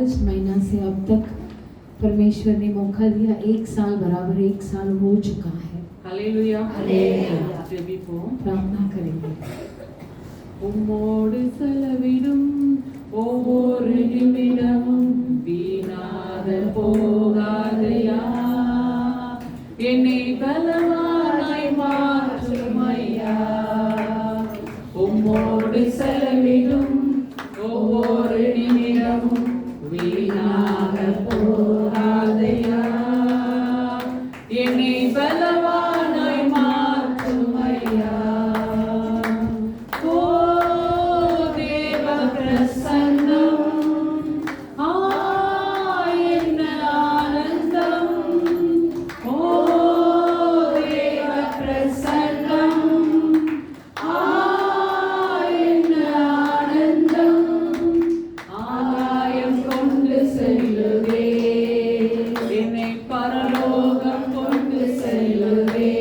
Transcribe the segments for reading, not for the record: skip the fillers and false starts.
अगस्त महीना से अब तक परमेश्वर ने मौका दिया, 1 साल बराबर 1 साल हो चुका है। Hallelujah hallelujah. ஜெபிப்போம். प्रार्थना करेंगे। உம்மோடு செலவிடும் ஒவ்வொரு நிமிடமும் வீணாக போகாதையா, என்னை பலவானாய் மாற்றும் ஐயா. உம்மோடு செலவிடும் ஒவ்வொரு நிமிடமும் வீணாக போகாதையா, என்னை பலவானாய் மாற்றும் ஐயா. ஓ தேவ பிரசன்னம், என்ன ஆனந்தம். ஓ தேவ பிரசன்னம், என்ன ஆனந்தம். ஆகாயம் கொண்டு செல்லுவே, என்னை பரலோகம் கொண்டு செல்லுவே.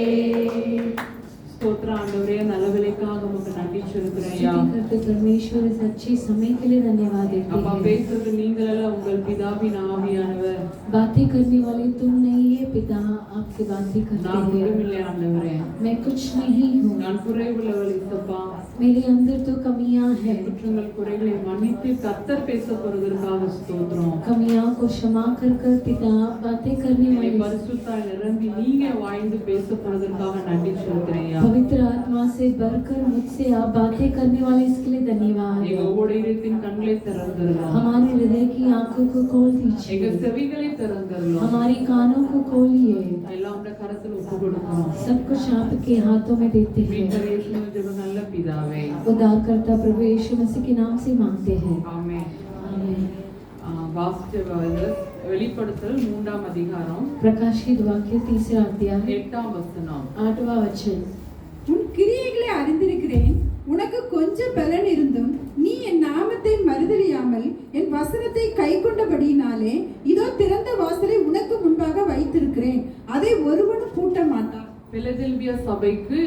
ஸ்தோத்திரம் ஆண்டவரே, நல்ல வேலைக்காக உமக்கு நன்றி சொல்கிறேன் ஐயா. करते परमेश्वर इस अच्छे समय के लिए धन्यवाद देते அப்பா, हैं। பேசுறது நீங்கள் அல்ல, உங்கள் பிதாவின் ஆவியானவர். बातें करने वाले तुम नहीं है पिता, आपसे बातें करते நான் हैं। ஒன்றுமில்லை ஆண்டவரே, मैं कुछ नहीं हूँ, நான் குறைவுள்ளவள் இசப்பா. मेरे अंदर तो कमियां हैं। குற்றங்கள் குறைகளை மன்னித்து கர்த்தர் பேச போறதற்காக ஸ்தோத்திரம். कमियां को क्षमा कर कर पिता बातें करने என்னை वाले பரிசுத்தாய் நிரம்பி நீங்க வாழ்ந்து பேச போறதற்காக நன்றி சொல்கிறேன் ஐயா. पवित्र आत्मा से बढ़कर मुझसे आप बातें करने वाले इसके लिए धन्यवाद। எங்க ஒவ்வொரு இதயத்தின் கண்களை திறந்துடலாம், हमारे हृदय की आंखों को खोल எங்க दीजिए, செவிகளை திறந்துடலாம். हमारी कानों को खोलिए। எல்லாம் உடைய கரத்தில் ஒப்பு கொடுக்கிறோம். सब कुछ आपके हाथों में देते हैं। மீட்பர் இயேசுவின் ஜெப நல்ல பிதாவே, उद्धारकर्ता प्रभु यीशु मसीह के नाम से मांगते हैं, ஆமென். आमीन। வாசிச்ச வெளிப்படுத்தல் 3ஆம் அதிகாரம் प्रकाशित वाक्य 3रा अध्याय 8ஆம் வசனம். 8वां वचन। உன் கிரியைகளை அறிந்திருக்கிறேன், உனக்கு கொஞ்சம் பலன் இருந்தும் நீ என் நாமத்தை மறுதலியாமல் என் வசனத்தை கைக்கொண்டபடியினாலே இதோ திறந்த வாசலை உனக்கு முன்பாக வைத்திருக்கிறேன், அதை ஒருவனும் பூட்ட மாட்டான். பிலதெல்பியா சபைக்கு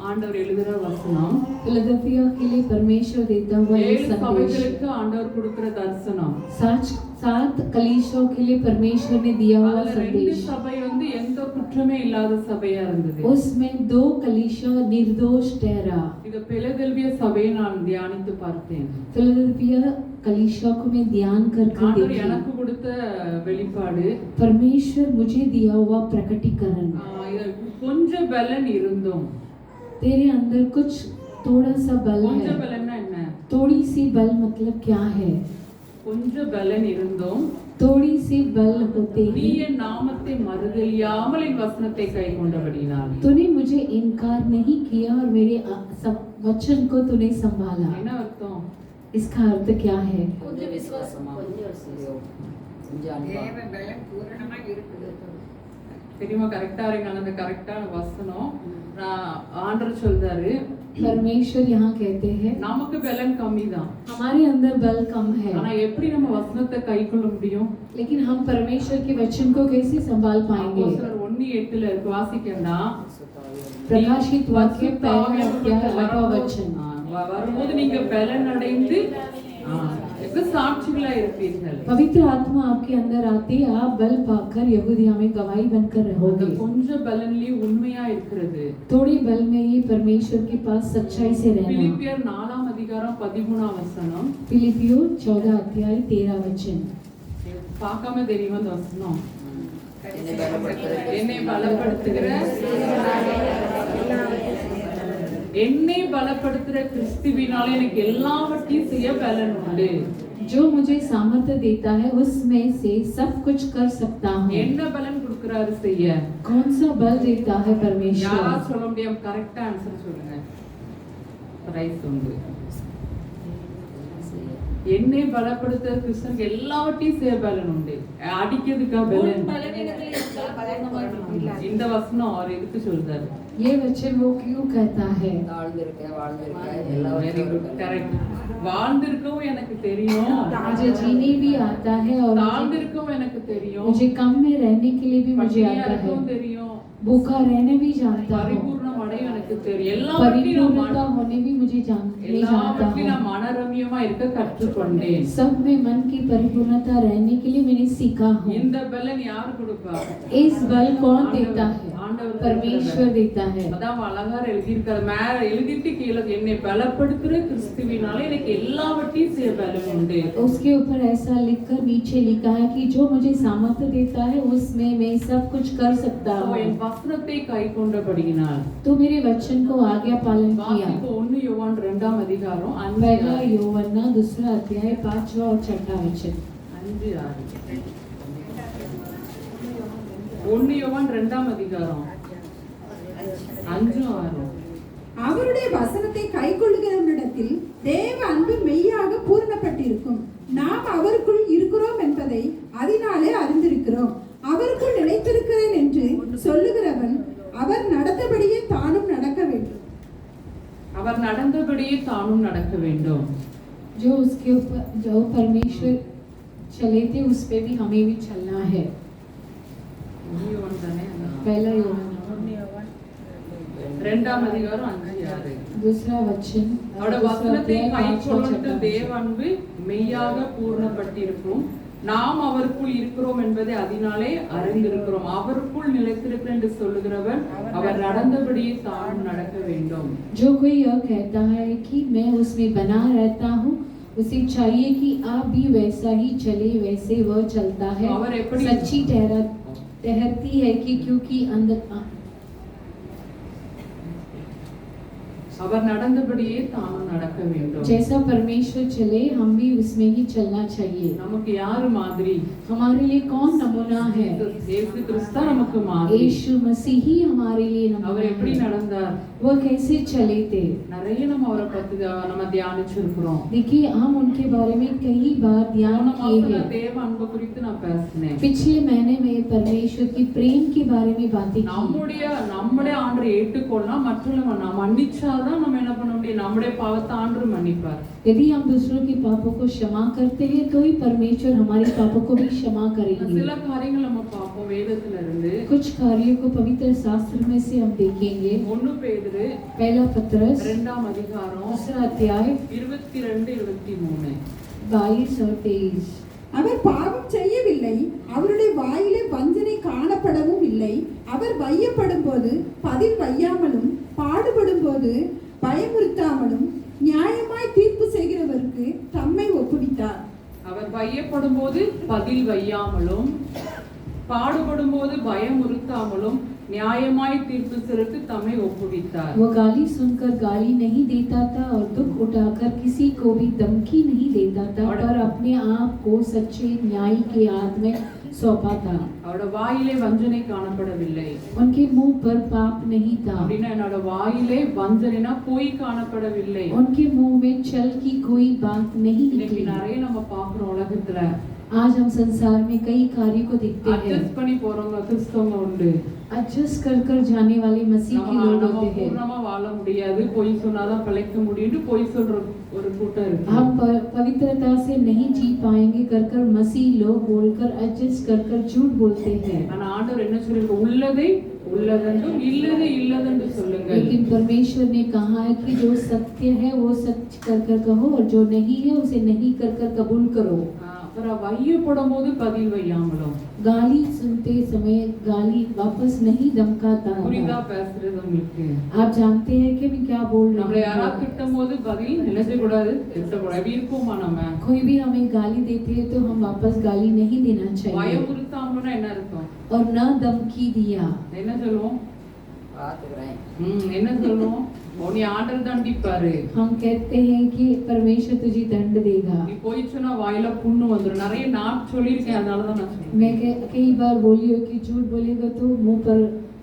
ஆண்டவர் எழுதுற வசனம். फिलाडेल्फिया के लिए परमेश्वर देता हुआ एक 7 संदेश। சபைகளுக்கு ஆண்டவர் கொடுக்கிற தரிசனம். 7 कलीसियों के लिए परमेश्वर ने दिया हुआ அதுல 2 संदेश। சபை வந்து எந்த குற்றமே இல்லாத சபையா இருந்தது. उसमें 2 कलीसिया निर्दोष ठहरा। இந்த பிலதெல்பியா சபையை நான் தியானித்து பார்த்தேன். फिलाडेल्फिया कलीसिया को मैं ध्यान करके ஆண்டவர் देखी। எனக்கு கொடுத்த வெளிப்பாடு, परमेश्वर मुझे दिया हुआ प्रकटीकरण, கொஞ்சம் பலன் இருந்தும். तेरे अंदर कुछ थोड़ा सा बल கொஞ்சம் है। பலன்னா என்ன? थोड़ी सी बल मतलब क्या है? கொஞ்சம் பலன் இருந்தும் थोड़ी सी बल होते நீ ही என் நாமத்தை மறுதலியாமல் என் வசனத்தை கைக்கொண்டபடினால். तूने मुझे इनकार नहीं किया और मेरे सब वचन को तूने संभाला। என்ன अर्थம்? इसका अर्थ क्या है? தெரியுமா? கரெக்டா இருங்க, அந்த கரெக்டான வசனம். ஆண்டவர் சொல்றாரு, परमेश्वर यहाँ कहते हैं நமக்கு பலன் கம்மிதான், हमारे अंदर बल कम है, ஆனா எப்படி நம்ம வசனத்தை கைக்கொள்ள முடியும்? लेकिन हम परमेश्वर के वचन को कैसे संभाल पाएंगे? அப்போஸ்தலர் 1:8 இருக்கு, வாசிக்கன்னா. प्रकाशित वाक्य 1 अध्याय 8वां वचन। வரும்போது நீங்க பலன் அடைந்து சாட்சிகளா இருப்பீர்கள். पवित्र आत्मा आपके अंदर आते आप बल पाकर यहूदिया में गवाही बनकर रहोगे। கொஞ்சம் பலன்லயே உண்மையா இருக்கிறது. थोड़ी बल में ही परमेश्वर के पास सच्चाई से रहना। பிலிப்பியர் 4ஆம் அதிகாரம் 13ஆம் வசனம். फिलिपियो 14 अध्याय 13 वचन। பார்க்காம தெரியுமா அந்த வசனம்? என்னை பலப்படுத்துகிற கிறிஸ்துவினாலே எனக்கு எல்லாவற்றையும் செய்ய பலன் உண்டு. जो मुझे सामर्थ्य देता है उसमें से सब कुछ कर सकता हूँ। என்ன பலன் கொடுக்கிறாரு செய்ய? कौन सा बल देता है परमेश्वर? யாரா சொல்ல முடியும்? கரெக்ட்டா ஆன்சர் சொல்லுங்க. ரைட் உண்டு. என்னை பலப்படுத்த கிறிஸ்துவுக்கு எல்லாவற்றையும் செய்ய பலன் உண்டு. அடிக்கிறதுக்கா பலன்? இந்த வசனம் அவர் எதுக்கு சொல்றாரு? ये वचन वो क्यों कहता है? கரெக்ட். வாழ்ந்திருக்கவும் எனக்கு தெரியும், मुझे जीने भी आता है और தாழ்ந்திருக்கவும் எனக்கு தெரியும், मुझे कम में रहने के लिए भी मुझे आता है, இருக்கவும் தெரியும், भूखा रहने भी जानता हूँ, பரிபூர்ணம் அடைய எனக்கு தெரியும், परिपूर्णता होने भी मुझे में जानता எல்லாவற்றிலும் हूँ। நான் மனரம்யமா இருக்க கற்றுக்கொண்டேன். सब में मन की परिपूर्णता रहने के लिए मैंने सीखा हूँ। இந்த பலன் யார் கொடுப்பா? इस बल कौन देता है? ஆண்டவர் परमेश्वर देता है। அதான் அழகா எழுதியிருக்காரு. மேல எழுதிட்டு கீழே என்னை பலப்படுத்துற கிறிஸ்துவினால எனக்கு எல்லாவற்றையும் செய்ய பலன் உண்டு. उसके ऊपर ऐसा लिखकर नीचे लिखा है कि जो मुझे सामर्थ्य देता है उसमें मैं सब कुछ कर सकता हूँ। என் வசனத்தை கைக்கொண்டபடியினால் तो मेरे वचन को आज्ञा पालन किया। வாசிப்பு 1 யோவான் 2ஆம் அதிகாரம் 5 पहला यूहन्ना 2 अध्याय 5वां और 6वां वचन। 5 1 யோவான் 2ஆம் அதிகாரம் 5 6. அவருடைய வசனத்தை கைக்கொள்ளுகிறவனிடத்தில் தேவ அன்பு மெய்யாக பூரணப்பட்டிருக்கும். நாம் அவருக்குள் இருக்கிறோம் என்பதை அதனாலே அறிந்திருக்கிறோம். அவருக்குள் நிலைத்திருக்கிறேன் என்று சொல்லுகிறவன் அவர் நடந்தபடியே தானும் நடக்க வேண்டும். அவர் நடந்தபடியே தானும் நடக்க வேண்டும். जो उसके ऊपर जो परमेश्वर चले थे उस पे भी हमें भी चलना है। पहला यूहन्ना 2ஆம் அதிகாரம் 5 6. दूसरा वचन அவருடைய வசனத்தை கைக்கொண்டு தேவ அன்பு மெய்யாக பூரணப்பட்டிருக்கும். நாம் அவருக்குள் இருக்கிறோம் என்பதை அதனாலே அறிந்திருக்கிறோம். அவருக்குள் நிலைத்திருக்கிறேன் என்று சொல்லுகிறவன் அவர் நடந்தபடியே தானும் நடக்க வேண்டும். जो कोई यह कहता है कि मैं उसमें बना रहता हूँ उसे चाहिए कि आप भी वैसा ही चले वैसे वह चलता है। सच्ची ठहरती है कि क्योंकि अंदर அவர் நடந்தபடியே தானும் நடக்க வேண்டும். जैसा परमेश्वर चले हम भी उसमें ही चलना चाहिए। நமக்கு யார் மாதிரி? हमारे लिए कौन नमूना है? இயேசு கிறிஸ்து நமக்கு மாதிரி. यीशु मसीह ही हमारे लिए नमूना அவர் எப்படி है। நடந்தார்? वो कैसे चले थे? நிறைய நம்ம அவரை பத்தி நம்ம தியானிச்சிருக்கிறோம். देखिए हम उनके बारे में कई बार ध्यान किए हैं। தேவ அன்பு குறித்து நான் பேசினேன். पिछले महीने में परमेश्वर की प्रेम के बारे में बातें की। நம்முடைய ஆண்டரை ஏற்றுக்கொள்ளா மற்றவங்க நாம் மன்னிச்சாதான் நம்ம என்ன பண்ண முடியும்? நம்முடைய பாவத்தை ஆண்டவர் மன்னிப்பார். यदि हम दूसरों के पापों को क्षमा करते हैं तो ही परमेश्वर हमारे पापों को भी क्षमा करेंगे। சில காரியங்கள் நம்ம பார்ப்போம் வேதத்துல இருந்து. कुछ कार्यों को पवित्र शास्त्र में से हम देखेंगे। 1 பேதுரு पहला पत्रस 2ஆம் அதிகாரம் 2 अध्याय 22 23. 22 और 23। அவர் பாவம் செய்யவில்லை, அவருடைய வாயிலே வஞ்சனை காணப்படவும் இல்லை. அவர் வையப்படும் போது பதில் வையாமலும் பாடுபடும் போது பயமுறுத்தாமலும் நியாயமாய் தீர்ப்பு செய்கிறவருக்கு தம்மை ஒப்புவித்தார். அவர் வையப்படும் போது பதில் வையாமலும் பாடுபடும் போது பயமுறுத்தாமலும் நியாயமாய் தீர்ப்பு செய்வதற்கு தம்மை ஒப்புவித்தார். वो गाली सुनकर गाली नहीं देता था और दुख उठाकर किसी को भी धमकी नहीं देता था, पर अपने आप को सच्चे न्याय के हाथ में सौंपा था। அவருடைய வாயிலே வஞ்சனை காணப்படவில்லை. उनके मुंह पर पाप नहीं था। அப்படின்னா என்னோட வாயிலே வஞ்சனைனா பொய் காணப்படவில்லை. उनके मुंह में छल की कोई बात नहीं இன்னைக்கு निकली। நிறைய நம்ம பார்க்கிறோம் உலகத்துல. आज हम संसार में कई कार्यों को देखते हैं। அட்ஜஸ்ட் பண்ணி போறவங்க கிறிஸ்தவங்க உண்டு. एडजस्ट कर कर जाने वाले मसीह के लोग होते हैं। பூர்ணமா வாழ முடியாது, பொய் சொன்னாதான் பிழைக்க முடியும்னு பொய் சொல்ற ஒரு கூட்டம் இருக்கு. हम पवित्रता से नहीं जी पाएंगे कर कर मसीह लोग बोलकर एडजस्ट कर कर झूठ बोलते हैं। ஆனா ஆண்டவர் என்ன சொல்றாரு? உள்ளதை உள்ளதென்றும் இல்லதை இல்லதென்று சொல்லுங்க. लेकिन परमेश्वर ने कहा है कि जो सत्य है वो सच कर कर कहो और जो नहीं है उसे नहीं कर कर कबूल करो। அப்புறம் வையப்படும் போது பதில் வையாமலும். गाली सुनते समय गाली वापस नहीं धमकाता। புரிதா பேசுறது உங்களுக்கு? आप जानते हैं कि मैं क्या बोल நம்மள रही யாரா हूँ? திட்டும் போது பதில் நினைச்ச கூடாது, திட்டக்கூடாது. எப்படி இருக்குமா நம்ம? कोई भी हमें गाली देते हैं तो हम वापस गाली नहीं देना चाहिए। பயமுறுத்தாமனா என்ன அர்த்தம்? और न धमकी दिया। என்ன சொல்லுவோம்? என்ன சொல்லுவோம்? உன்னை ஆண்டவர் தண்டிப்பாரு. हम कहते हैं कि परमेश्वर तुझे दंड देगा। நீ போய் சொன்னா வாயில புண்ணு வந்துரும். நிறைய நான் சொல்லியிருக்கேன், அதனால தான் நான் சொல்றேன். मैं कई बार बोली हूँ कि झूठ बोलेगा तो मुंह पर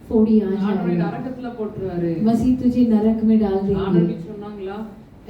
फोड़ी आ ஆண்டவர் जाएगी। நரகத்துல போட்டுருவாரு. मसीह तुझे नरक में डाल ஆண்டவர் देंगे। சொன்னாங்களா?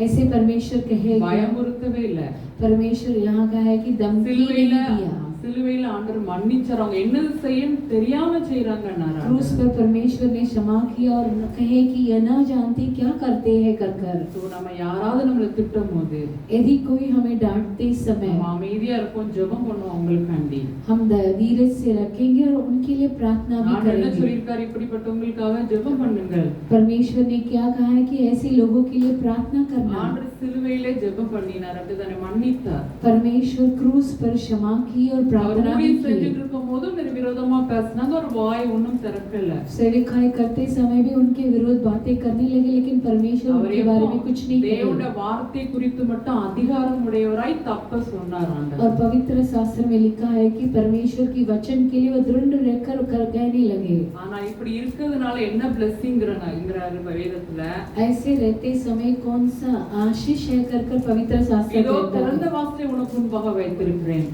ऐसे परमेश्वर कहेगा। பயமுறுத்தவே இல்ல. परमेश्वर यहाँ का है कि धमकी नहीं दिया। சிலுவையில் ஆண்டவர் மன்னிச்சார். அவங்க என்னது செய்யன்னு தெரியாம செய்றாங்கன்னாரு. क्रूस पर परमेश्वर ने क्षमा किया और कहे कि ये न जानते क्या करते हैं कर कर। சோ நம்ம யாராவது நம்மள திட்டும்போது यदि कोई हमें डांटते समय நம்ம அமைதியா இருப்போம், ஜெபம் பண்ணுவோம் அவங்களுக்காண்டி. हम धीरज से रखेंगे और उनके लिए प्रार्थना भी ஆண்டவர் என்ன करेंगे। சொல்லிருக்காரு? இப்படிப்பட்டவங்களுக்காக ஜெபம் பண்ணுங்கள். परमेश्वर ने क्या कहा है कि ऐसे लोगों के लिए प्रार्थना करना। ஆண்டவர் சிலுவையிலே ஜெபம் பண்ணினார், அப்படிதானே? மன்னித்தார். परमेश्वर क्रूस पर क्षमा की और அவர் प्रार्थना भी ஊழியம் की। செஞ்சுட்டு இருக்கும்போது விரோதமா பேசினாங்க, ஒரு வாய் ஒண்ணும் திறக்கல. सेवकाई करते समय भी उनके विरोध बातें करने लगे, लेकिन परमेश्वर उनके बारे में कुछ नहीं कहे। தேவனுடைய வார்த்தை குறித்து மட்டும் அதிகாரம் உடையவராய் தப்ப சொன்னார் ஆண்டவர். और पवित्र शास्त्र में लिखा है कि परमेश्वर की वचन के लिए वो दृढ़ रहकर कहने लगे। ஆனா இப்படி இருக்கிறதுனால என்ன பிளெஸிங்ங்கறாரு வேதத்துல? ऐसे रहते समय कौन सा आशीष है कर पवित्र शास्त्र இதோ कहता திறந்த है। வாசலை உனக்கு முன்பாக வைத்திருக்கிறேன்.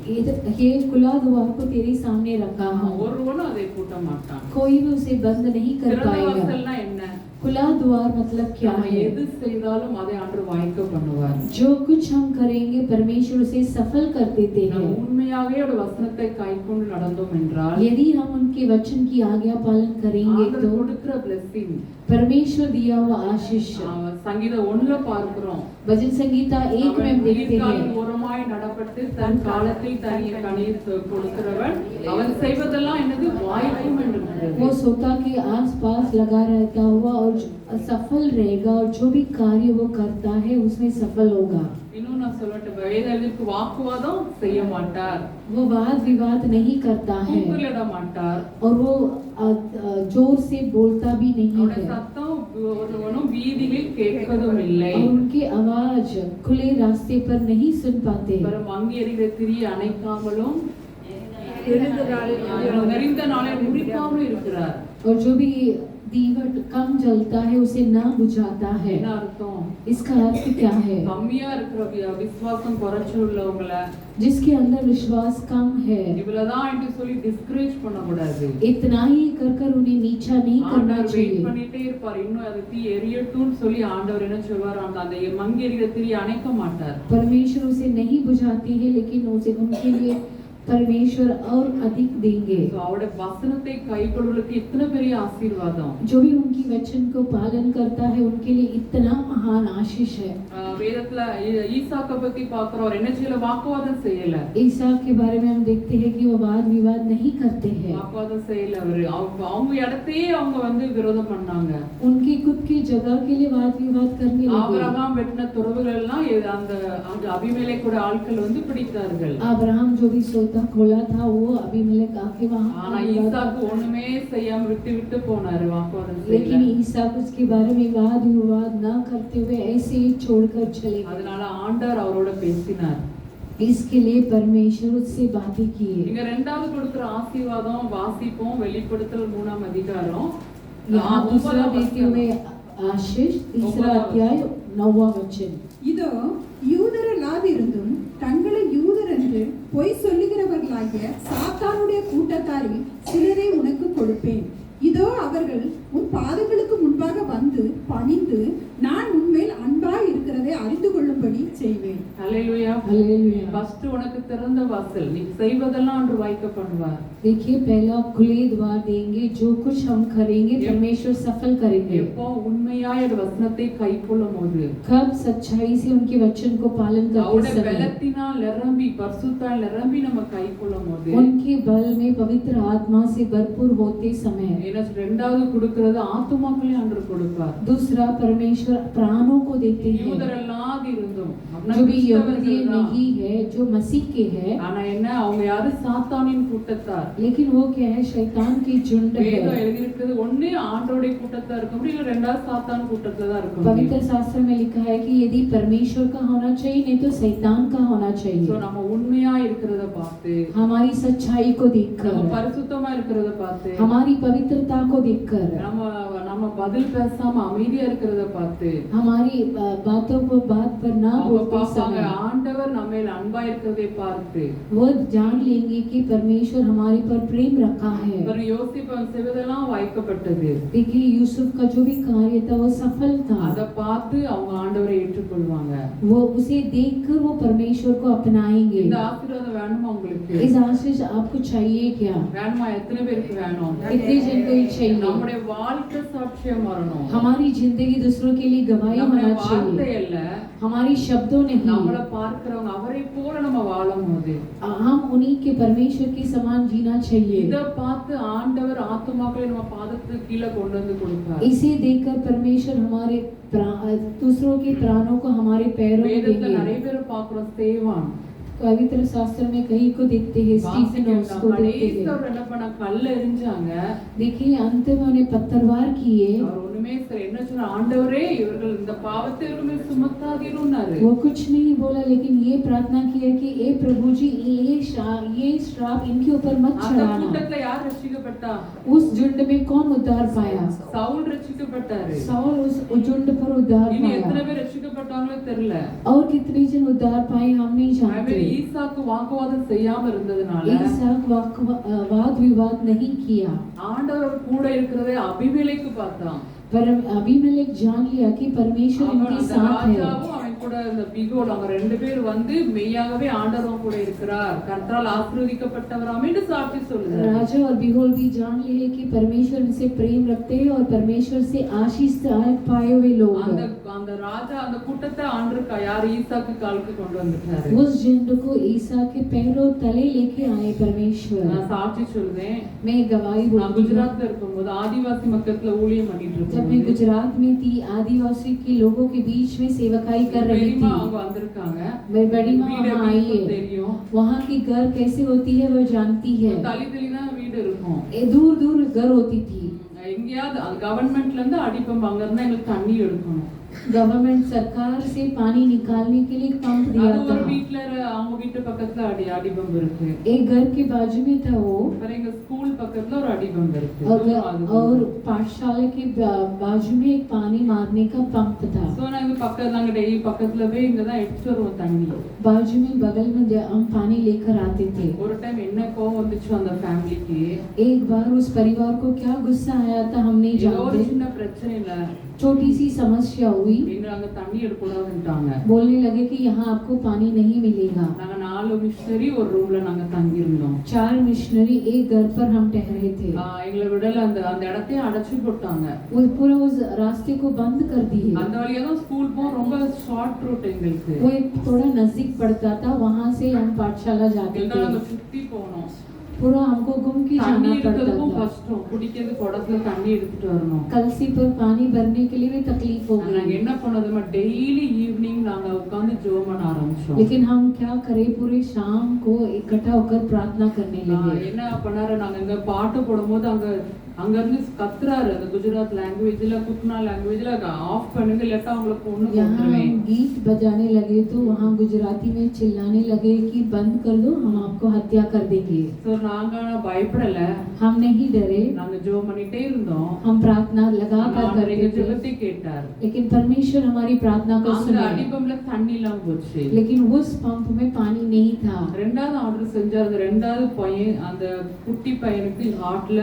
ये खुला द्वार को तेरे सामने रखा हूँ, ஒருவனும் அதை பூட்ட மாட்டான். कोई भी उसे बंद नहीं कर திறந்த पाएगा। வாசல்னா என்ன? खुला द्वार मतलब क्या நம்ம है? எது செய்தாலும் அதை ஆண்டவர் வாய்க்க பண்ணுவார். जो कुछ हम करेंगे परमेश्वर उसे सफल कर देते நம்ம हैं। உண்மையாகவே அவருடைய வசனத்தை கைக்கொண்டு நடந்தோம் என்றால் यदि हम उनके वचन की आज्ञा पालन करेंगे ஆண்டவர் तो கொடுக்கிற blessing परमेश्वर दिया हुआ आशीष। சங்கீதம் 1ல பார்க்கிறோம். भजन संगीता 1 में हम देखते हैं, ஓரமாய் நடப்பட்டு தன் காலத்தில் தனிய கனியை கொடுக்கிறவன் அவன் செய்வதெல்லாம் என்னது வாய்க்கும் என்று वो सोता के आसपास लगा रहता हुआ और सफल रहेगा, और जो भी कार्य वो करता है उसमें सफल होगा। இன்னும் நான் சொல்லட்டு, வேதத்துக்கு வாக்குவாதம் செய்ய மாட்டார், वो वाद विवाद नहीं करता है கூக்குரலிட மாட்டார், और वो जोर से बोलता भी नहीं அவருடைய है, சத்தம் ஒருவனும் வீதியில் கேட்பதும் இல்லை. और उनकी आवाज खुले रास्ते पर नहीं सुन पाते। வரும் அங்கி எறிகிற திரி அணைக்காமலும் நெறிந்த நாளை முறிக்காமலும் இருக்கிறார். और जो भी दीवट कम जलता है उसे ना बुझाता है। என்ன அர்த்தம்? इसका अर्थ क्या है? கம்மியா இருக்கிற விசுவாசம் குறைச்சு உள்ளவங்கள जिसके अंदर विश्वास कम है, இவ்வளவுதான் என்று சொல்லி டிஸ்கரேஜ் பண்ணக்கூடாது. इतना ही कर उन्हें नीचा नहीं करना ஆண்டவர் வெயிட் चाहिए। பண்ணிட்டே இருப்பார், இன்னும் அது தீ எரியட்டும்னு சொல்லி ஆண்டவர் என்ன சொல்வார்? அந்த மங்கி எரிகிற திரி அணைக்க மாட்டார். परमेश्वर उसे नहीं बुझाते हैं, लेकिन उसे उनके लिए परमेश्वर और अधिक देंगे। அவருடைய வசனத்தை கைக்கொள்வதற்கு இத்தனை பெரிய ஆசீர்வாதம். जो भी उनकी वचन को पालन करता है उनके लिए इतना महान आशीष है। வேதத்துல ஈசாக்க பத்தி பார்க்கிறோம், என்ன செய்யல? வாக்குவாதம் செய்யல. ईसा के बारे में हम देखते हैं कि वो वाद विवाद नहीं करते हैं। வாக்குவாதம் செய்யல. அவங்க இடத்தையே அவங்க விரோதம் பண்ணாங்க. उनकी खुद की जगह के लिए वाद विवाद करने लगे। ஆபிரகாம் வெட்டின துறவுகள் எல்லாம் அந்த அபிமெலேக்கு ஆட்கள் பிடித்தார்கள். अब्राहम जो भी सोता खोला था वो अबीमेलेक आके वहां, ஆனா ஈசாக்கு ஒண்ணுமே செய்யாம விட்டு போனாரு வாக்குவாதம் செய்யல. लेकिन ईसाक उसके बारे में वाद विवाद ना करते हुए ऐसे ही छोड़कर चले गए। அதனால ஆண்டவர் அவரோட பேசினார். इसके लिए परमेश्वर उससे बातें किए। இங்க இரண்டாவது கொடுக்கிற ஆசீர்வாதம் வாசிப்போம், வெளிப்படுத்தல் 3ஆம் அதிகாரம் यहाँ दूसरा देते हुए आशीष, तीसरा अध्याय 9वां वचन। இதோ யூதரல்லாதிருந்தும் தங்களை யூதர் என்று பொய் சொல்லுகிறவர்களாகிய சாத்தானுடைய கூட்டத்தாரில் சிலரை உனக்கு கொடுப்பேன். இதோ அவர்கள் உன் பாதங்களுக்கு முன்பாக வந்து பணிந்து நான் உன்மேல் அன்பாய் இருக்கிறதை அறிந்து கொள்ளும்படி செய்வேன். ஹல்லேலூயா, हालेलुया। ஃபர்ஸ்ட் உனக்கு திறந்த வாசல், நீ செய்வதெல்லாம் ஆண்டவர் வாய்க்க பண்ணுவார். देखिए, पहला खुले द्वार देंगे, जो कुछ हम करेंगे परमेश्वर सफल करेंगे। எப்போ உண்மையாய் வசனத்தை கைக்கொள்ளும்போது, कब सच्चाई से उनके वचन को पालन करते அவருடைய समय, பலத்தினால் நிரம்பி பரிசுத்தால் நிரம்பி நம்ம கைக்கொள்ளும்போது, उनके बल में पवित्र आत्मा से भरपूर होते समय, என்ன இரண்டாவது கொடுக்கிறது ஆத்துமாக்களை ஆண்டவர் கொடுப்பார். दूसरा परमेश्वर प्राणों को देते हैं। யூதரல்லாது இருந்தும் जो भी यहूदी नहीं है, जो मसीह के है, ஆனா என்ன, அவங்க யாரு? சாத்தானின் கூட்டத்தார். लेकिन वो क्या है? शैतान की झुंड வேதம் है। எழுதியிருக்கிறது ஒண்ணு ஆண்டவருடைய கூட்டத்தா இருக்க முடியும், இல்ல ரெண்டாவது சாத்தான் கூட்டத்துல தான் இருக்க முடியும். पवित्र शास्त्र में लिखा है कि यदि परमेश्वर का होना चाहिए, नहीं तो शैतान का होना சோ चाहिए। நம்ம உண்மையா இருக்கிறத பார்த்து, हमारी सच्चाई को देखकर, நம்ம பரிசுத்தமா இருக்கிறத பார்த்து, हमारी पवित्रता को देखकर, நம்ம பதில் பேசாம அமைதியா இருக்கிறத பார்த்து, हमारी बातों को बात पर ना அவங்க बोलते பார்ப்பாங்க समय ஆண்டவர் நம்ம மேல் அன்பா இருக்கிறதை பார்த்து वो जान लेंगे कि परमेश्वर हमारे पर प्रेम रखा है। पर யோசிப்பு அவன் செய்வதெல்லாம் வாய்க்கப்பட்டது देखिए यूसुफ का जो भी कार्य था वो सफल था। அதை பார்த்து அவங்க ஆண்டவரை ஏற்றுக்கொள்வாங்க। वो उसे देखकर वो परमेश्वर को अपनाएंगे। இந்த ஆசீர்வாதம் வேணுமா உங்களுக்கு? इस आशीष आपको चाहिए क्या? வேணுமா? எத்தனை பேருக்கு வேணும்? कितने जन को ये चाहिए? நம்முடைய வாழ்க்கை சாட்சியம் வரணும்। हमारी जिंदगी दूसरों के लिए गवाही होना வார்த்தை चाहिए, இல்ல, हमारी शब्दों नहीं। நம்மள பார்க்கிறவங்க அவரை போல நம்ம வாழும்போது हम उन्हीं के परमेश्वर के समान जीना चाहिए। இத பார்த்து ஆண்டவர் ஆத்துமாக்களை நம்ம பாதத்துக்கு கீழே கொண்டு வந்து கொடுப்பார்। इसे देखकर परमेश्वर हमारे दूसरों के प्राणों को हमारे पैरों में வேதத்துல देंगे। நிறைய பேர் பார்க்கிறோம் ஸ்தேவான் पवित्र शास्त्र में कई को देखते हैं, स्टीफन उसको देखते हैं। என்ன பண்ண கல்ல எறிஞ்சாங்க। देखिए अंत में उन्हें पत्थरवार किए। அவர் ஒண்ணுமே என்ன சொன்ன, ஆண்டவரே இவர்கள் இந்த பாவத்தை இவருமே சுமத்தாதீருன்னாரு। वो कुछ नहीं बोला, लेकिन ये प्रार्थना किया कि ए प्रभु जी ये श्राप इनके ऊपर मत அந்த चढ़ाना। கூட்டத்துல யார் ரட்சிக்கப்பட்டா? उस झुंड में कौन उद्धार पाया? சவுல் ரட்சிக்கப்பட்டாரு। साउल उस झुंड पर उद्धार இன்னும் எத்தனை पाया। பேர் ரட்சிக்கப்பட்டாங்களோ தெரியல। और कितने जन उद्धार पाए हम नहीं जानते। ஈசாக்கு வாக்குவாதம் செய்யாம இருந்ததனால ईसाक वाद विवाद नहीं किया। ஆண்டவர் கூட இருக்கிறதை அபிமெலேக்கு பார்த்தான்। पर अबीमेलेक जान लिया कि परमेश्वर इनके साथ है। ராஜாவும் அவன் கூட இந்த பிகோல் அவங்க ரெண்டு பேர் வந்து மெய்யாகவே ஆண்டவர் கூட இருக்கிறார், கர்த்தரால் ஆசீர்வதிக்கப்பட்டவராம் என்று சாட்சி சொல்லுகிறார்। राजा और बिहोल भी जान लिए कि परमेश्वर इनसे प्रेम रखते हैं और परमेश्वर से आशीष पाए हुए लोग அந்த हैं। அந்த ராஜா அந்த கூட்டத்தை ஆண்டவர் யார் ஈசாக்கு காலுக்கு கொண்டு வந்துட்டாரு। उस झुंड को ईसा के पैरों तले लेके आए परमेश्वर। நான் சாட்சி சொல்றேன், मैं गवाही நான் बोलती हूँ। குஜராத்ல இருக்கும்போது ஆதிவாசி மக்கத்துல ஊழியம் பண்ணிட்டு जब मैं இருக்கேன்। गुजरात में थी, आदिवासी के लोगों के बीच में सेवकाई कर रही பெரியம்மா थी। அவங்க வந்திருக்காங்க। मेरी बड़ी माँ வீடு वहाँ आई எப்படி है। தெரியும்? वहाँ की घर कैसे होती है वो जानती है। தள்ளி தள்ளி தான் வீடு இருக்கும்। दूर दूर घर होती थी। எங்கேயாவது கவர்மெண்ட்ல இருந்து அடிப்பம்பு அங்க இருந்தா எங்களுக்கு தண்ணி எடுக்கணும்। गवर्नमेंट सरकार से पानी निकालने के लिए एक पंप दिया அது ஒரு था। வீட்ல அவங்க வீட்டு பக்கத்துல அடிபம்பு இருக்கு। एक घर के बाजू में था वो, அப்புறம் எங்க ஸ்கூல் பக்கத்துல ஒரு அடிபம்பு இருக்கு। और पाठशाला के बाजू में एक पानी मारने का पंप था। சோ நாங்க பக்கத்துல நாங்க டெய்லி பக்கத்துல போய் இங்க தான் எடுத்து வருவோம் தண்ணி। बाजू में बगल में हम पानी लेकर आते थे। ஒரு டைம் என்ன கோவம் வந்துச்சு அந்த ஃபேமிலிக்கு, एक बार उस परिवार को क्या गुस्सा आया था हम नहीं ஏதோ ஒரு जानते। சின்ன பிரச்சனை இல்ல, छोटी सी समस्या हुई, எங்க அங்க தண்ணி எடுக்கக்கூடாதுன்ட்டாங்க। बोलने लगे कि यहाँ आपको पानी नहीं मिलेगा। நாங்க 4 மிஷனரி ஒரு ரூம்ல நாங்க தங்கி இருந்தோம்। 4 मिशनरी एक घर पर हम ठहरे थे। எங்களை விடல, அந்த அந்த இடத்தையே அடைச்சு போட்டாங்க। वो पूरा उस रास्ते को बंद कर दिए। அந்த வழியா தான் ஸ்கூல் போவோம், ரொம்ப ஷார்ட் ரூட் எங்களுக்கு। वो एक थोड़ा नजदीक पड़ता था, वहाँ से हम पाठशाला जाते எல்லாம் நாங்க थे। சுத்தி போனோம்। पूरा हमको घूम के தண்ணி जाना पड़ता எடுக்கிறதுக்கும் था। கஷ்டம், குடிக்கிறது குடத்துல தண்ணி எடுத்துட்டு வரணும்। कलसी पर पानी भरने के लिए भी तकलीफ हो நாங்க गई। என்ன பண்ணதுமா, டெய்லி ஈவினிங் நாங்க உட்கார்ந்து ஜெபம் பண்ண ஆரம்பிச்சோம்। लेकिन हम क्या करें, पूरे शाम को इकट्ठा होकर प्रार्थना करने लगे। என்ன பண்ணாரு, நாங்க இங்க பாட்டு போடும்போது அங்க இருந்து கத்துறாரு அந்த குஜராத் லாங்குவேஜ்ல, குட்னா லாங்குவேஜ்ல, ஆஃப் பண்ணுங்க இல்லாட்டா உங்களுக்கு ஒண்ணு यहाँ போட்டுருவேன்। हम गीत बजाने लगे तो वहाँ गुजराती में चिल्लाने लगे कि बंद कर दो, हम आपको हत्या कर देंगे। சோ நாங்க பயப்படல, हम नहीं डरे, நாங்க ஜெபம் பண்ணிட்டே இருந்தோம்। हम प्रार्थना लगा कर ஆண்டவர் எங்க करते थे। ஜெபத்தை கேட்டார்। लेकिन परमेश्वर हमारी प्रार्थना को அந்த सुने। அடிபம்புல தண்ணி எல்லாம் போச்சு। लेकिन उस पंप में पानी नहीं था। ரெண்டாவது ஆர்டர் செஞ்சார், அந்த ரெண்டாவது பையன் அந்த குட்டி பையனுக்கு ஹார்ட்ல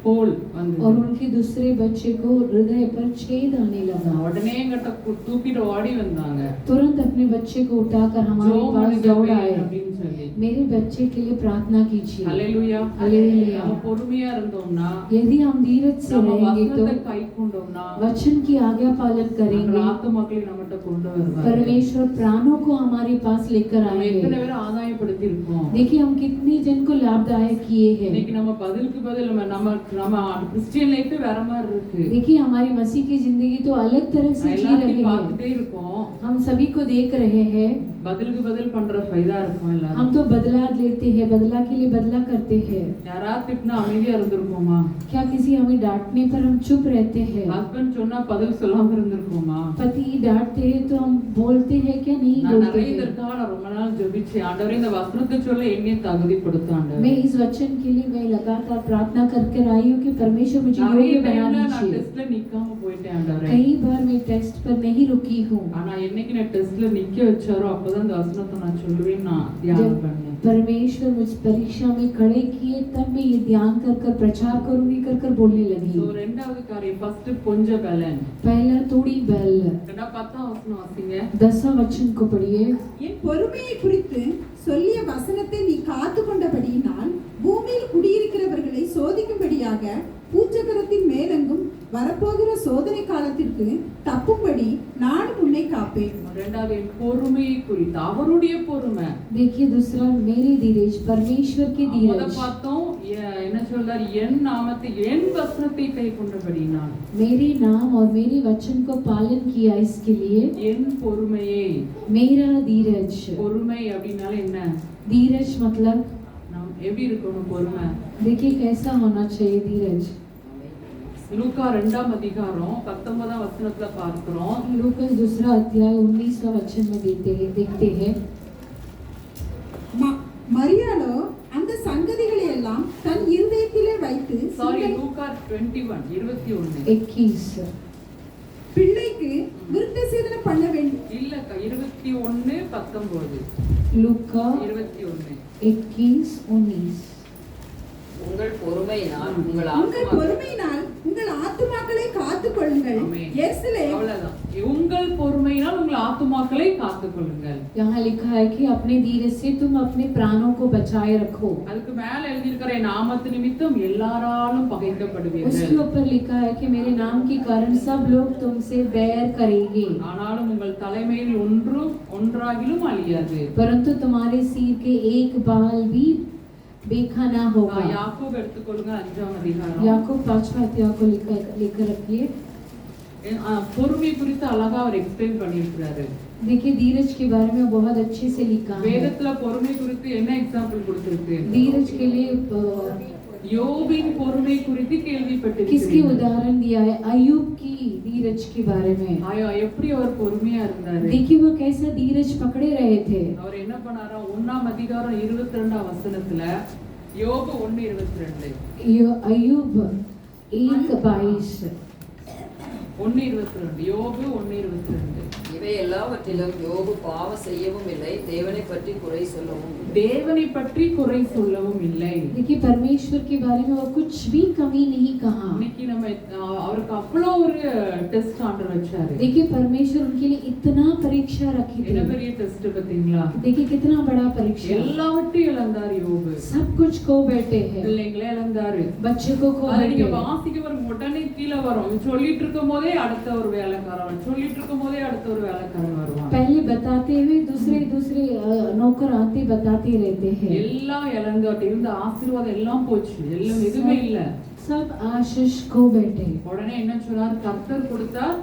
ஹோல் வந்து, और उनके दूसरे बच्चे को हृदय पर छेद आने लगा। உடனே எங்கிட்ட தூக்கிட்டு ஓடி வந்தாங்க। तुरंत अपने बच्चे को उठाकर हमारे ஜெபம் पास பண்ணுங்க दौड़ आए। அப்படின்னு சொல்லி, मेरे बच्चे के लिए प्रार्थना कीजिए। ஹல்லேலூயா। हालेलुया। நம்ம பொறுமையா இருந்தோம்னா, यदि हम धीरज से நம்ம रहेंगे तो வசனத்தை கைக்கொண்டோம்னா, वचन की आज्ञा पालन நம்ம करेंगे, ஆத்துமாக்களை நம்மகிட்ட கொண்டு வருவார்। परमेश्वर प्राणों को हमारे पास लेकर நம்ம எத்தனை आएंगे। பேர் ஆதாயப்படுத்தி இருக்கோம்। देखिए हम कितने जन को लाभदायक किए हैं। இன்னைக்கு நம்ம பதிலுக்கு பதில் நம்ம கிறிஸ்டியன் லைஃபே வேற மாதிரி இருக்கு। देखिए हमारी मसीह की जिंदगी तो अलग तरह से जी रहे எல்லாத்தையும் हैं। பார்த்துட்டே இருக்கோம், हम सभी को देख रहे हैं, பதிலுக்கு பதில் பண்ற ஃபைதா இருக்கும் எல்லாரும்। மாட்டோம். हम तो बदला लेते हैं, बदला के लिए बदला करते हैं। யாராவது திட்டினா அமைதியா இருந்திருப்போமா? क्या किसी हमें डांटने पर हम चुप रहते हैं? ஹஸ்பண்ட் சொன்னா பதில் சொல்லாம இருந்திருப்போமா? पति डांटते हैं तो हम बोलते हैं क्या? नहीं நான் बोलते நிறைய हैं। இதற்காக நான் ரொம்ப நாள் ஜெபிச்சேன். ஆண்டவரே இந்த வசனத்தை சொல்ல என்னைய தகுதிப்படுத்து ஆண்டவரே. मैं इस वचन के लिए मैं लगातार प्रार्थना करके आई हूँ कि परमेश्वर मुझे நிறைய योग्य बना டைம்ல நான் दीजिए। டெஸ்ட்ல நிக்காம போயிட்டேன் ஆண்டவரே. कई बार मैं टेस्ट पर नहीं रुकी हूँ। ஆனா என்னைக்கு நான் டெஸ்ட்ல நிக்க வச்சாரோ அப்பதான் இந்த வசனத்தை நான் சொல்லுவேன், நான் தியானம் பண்ணேன். परमेश्वर मुझ परीक्षा में खड़े किए तब मैं ये ध्यान कर कर प्रचार करूंगी कर कर बोलने लगी। சோ ரெண்டாவது காரியம், ஃபர்ஸ்ட் கொஞ்ச பலன். पहला थोड़ी बल। ரெண்டா 10ஆம் வசனம் வாசிங்க. 10वां वचन को पढ़िए। என் பொறுமையை குறித்து சொல்லிய வசனத்தை நீ காத்து கொண்டபடியினால் பூமியில் குடியிருக்கிறவர்களை சோதிக்கும்படியாக பூச்சக்கரத்தின் மேலெங்கும் வரப்போகிற சோதனை காலத்திற்கு தப்பும்படி நான் உன்னை காப்பேன். ரெண்டாவது என் பொறுமையை குறித்து, அவருடைய பொறுமை. देखिए दूसरा मेरी धीरज, परमेश्वर की முத धीरज। பார்த்தோம் என்ன சொல்றார்? என் நாமத்தை என் வசனத்தை கை கொண்டபடியினால், मेरे नाम और मेरे वचन को पालन किया, इसके लिए என் பொறுமையை. मेरा धीरज। பொறுமை அப்படினால என்ன? धीरज मतलब நாம் எப்படி இருக்கணும்? பொறுமை. देखिए कैसा होना चाहिए धीरज। லூக்கா 2ஆம் அதிகாரம் 19ஆம் வசனத்துல பார்க்கிறோம். लूकस दूसरा अध्याय 19वां वचन में देखते हैं। மரியாளோ அந்த சங்கதிகளை எல்லாம் தன் இருதயத்திலே வைத்து லூக்கா 21 21 பிள்ளைக்கு விருத்த சேதனம் பண்ண வேண்டும். இல்லக்கா 21:19. लूका 21 21:19 உங்கள் பொறுமையினால் உங்கள் பொறுமையினால் உங்கள் ஆத்துமாக்களை காத்துக் கொள்ளுங்கள். எருசலேம் அவ்வளவுதான். உங்கள் பொறுமையினால் உங்கள் ஆத்துமாக்களை காத்துக் கொள்ளுங்கள். यहाँ लिखा है कि अपने धीरज से तुम अपने प्राणों को बचाए रखो। அதுக்கு மேல எழுதி இருக்கிற நாமத்து நிமித்தம் எல்லாராலும் பகைக்கப்படுவீர்கள். उसके ऊपर लिखा है कि मेरे नाम के कारण सब लोग तुमसे बैर करेंगे, ஆனாலும் உங்கள் தலைமையில் ஒன்றாகிலும் अழியாது. परंतु तुम्हारे सिर के एक बाल भी बेखा ना होगा। யாக்கோபு எடுத்துக்கொள்ளுங்க 5ஆம் அதிகாரம். याकूब 5वां अध्याय को लेकर रखिए। பொறுமை குறித்து அழகா அவர் எக்ஸ்பிளைன் பண்ணியிருக்கிறாரு. देखिए धीरज के बारे में बहुत अच्छे से लिखा है। வேதத்துல பொறுமை குறித்து என்ன எக்ஸாம்பிள் கொடுத்திருக்கு? धीरज के लिए யோபின் பொறுமை குறித்து किसकी கேள்விப்பட்டிருக்கீங்க? उदाहरण दिया है? अय्यूब की धीरज के बारे में। ஆயா எப்படி அவர் பொறுமையா இருந்தாரு? देखिए वो कैसा धीरज पकड़े रहे थे। அவர் என்ன பண்ணாரா? 1ஆம் அதிகாரம் 22ஆம் வசனத்துல யோபு 1:22 अय्यूब 1:22 1:22 யோபு 1:22 இவை எல்லாவற்றிலும் யோபு பாவம் செய்யவும் இல்லை, தேவனை பற்றி குறை சொல்லவும் இல்லை. தேவனை பற்றி குறை சொல்லவும் இல்லை. देखिए परमेश्वर के बारे में वो कुछ भी कमी नहीं कहा। இன்னைக்கு நம்ம அவருக்கு அவ்வளவு ஒரு டெஸ்ட் ஆண்டவர் வச்சாரு. देखिए परमेश्वर उनके लिए इतना परीक्षा रखी என்ன थी। பெரிய டெஸ்ட் பாத்தீங்களா? देखिए कितना बड़ा परीक्षा। எல்லாவற்றையும் இழந்தார் யோபு. सब कुछ खो बैठे हैं। பிள்ளைங்களே இழந்தாரு. बच्चे को खो நீங்க बैठे। வாசிக்க வரும் உடனே கீழே வரும். சொல்லிட்டு இருக்கும் போதே அடுத்த ஒரு வேலைக்காரன், சொல்லிட்டு இருக்கும் போதே அடுத்த ஒரு வேலைக்காரன் வருவான். पहले बताते हुए दूसरे नौकर आते बताते रहते हैं। எல்லாம் இழந்தாட்டு இருந்த ஆசீர்வாதம் எல்லாம் போச்சு. எல்லாம் எதுவுமே இல்ல. सब आशीष खो बैठे। உடனே என்ன சொன்னார்? கர்த்தர் கொடுத்தார்,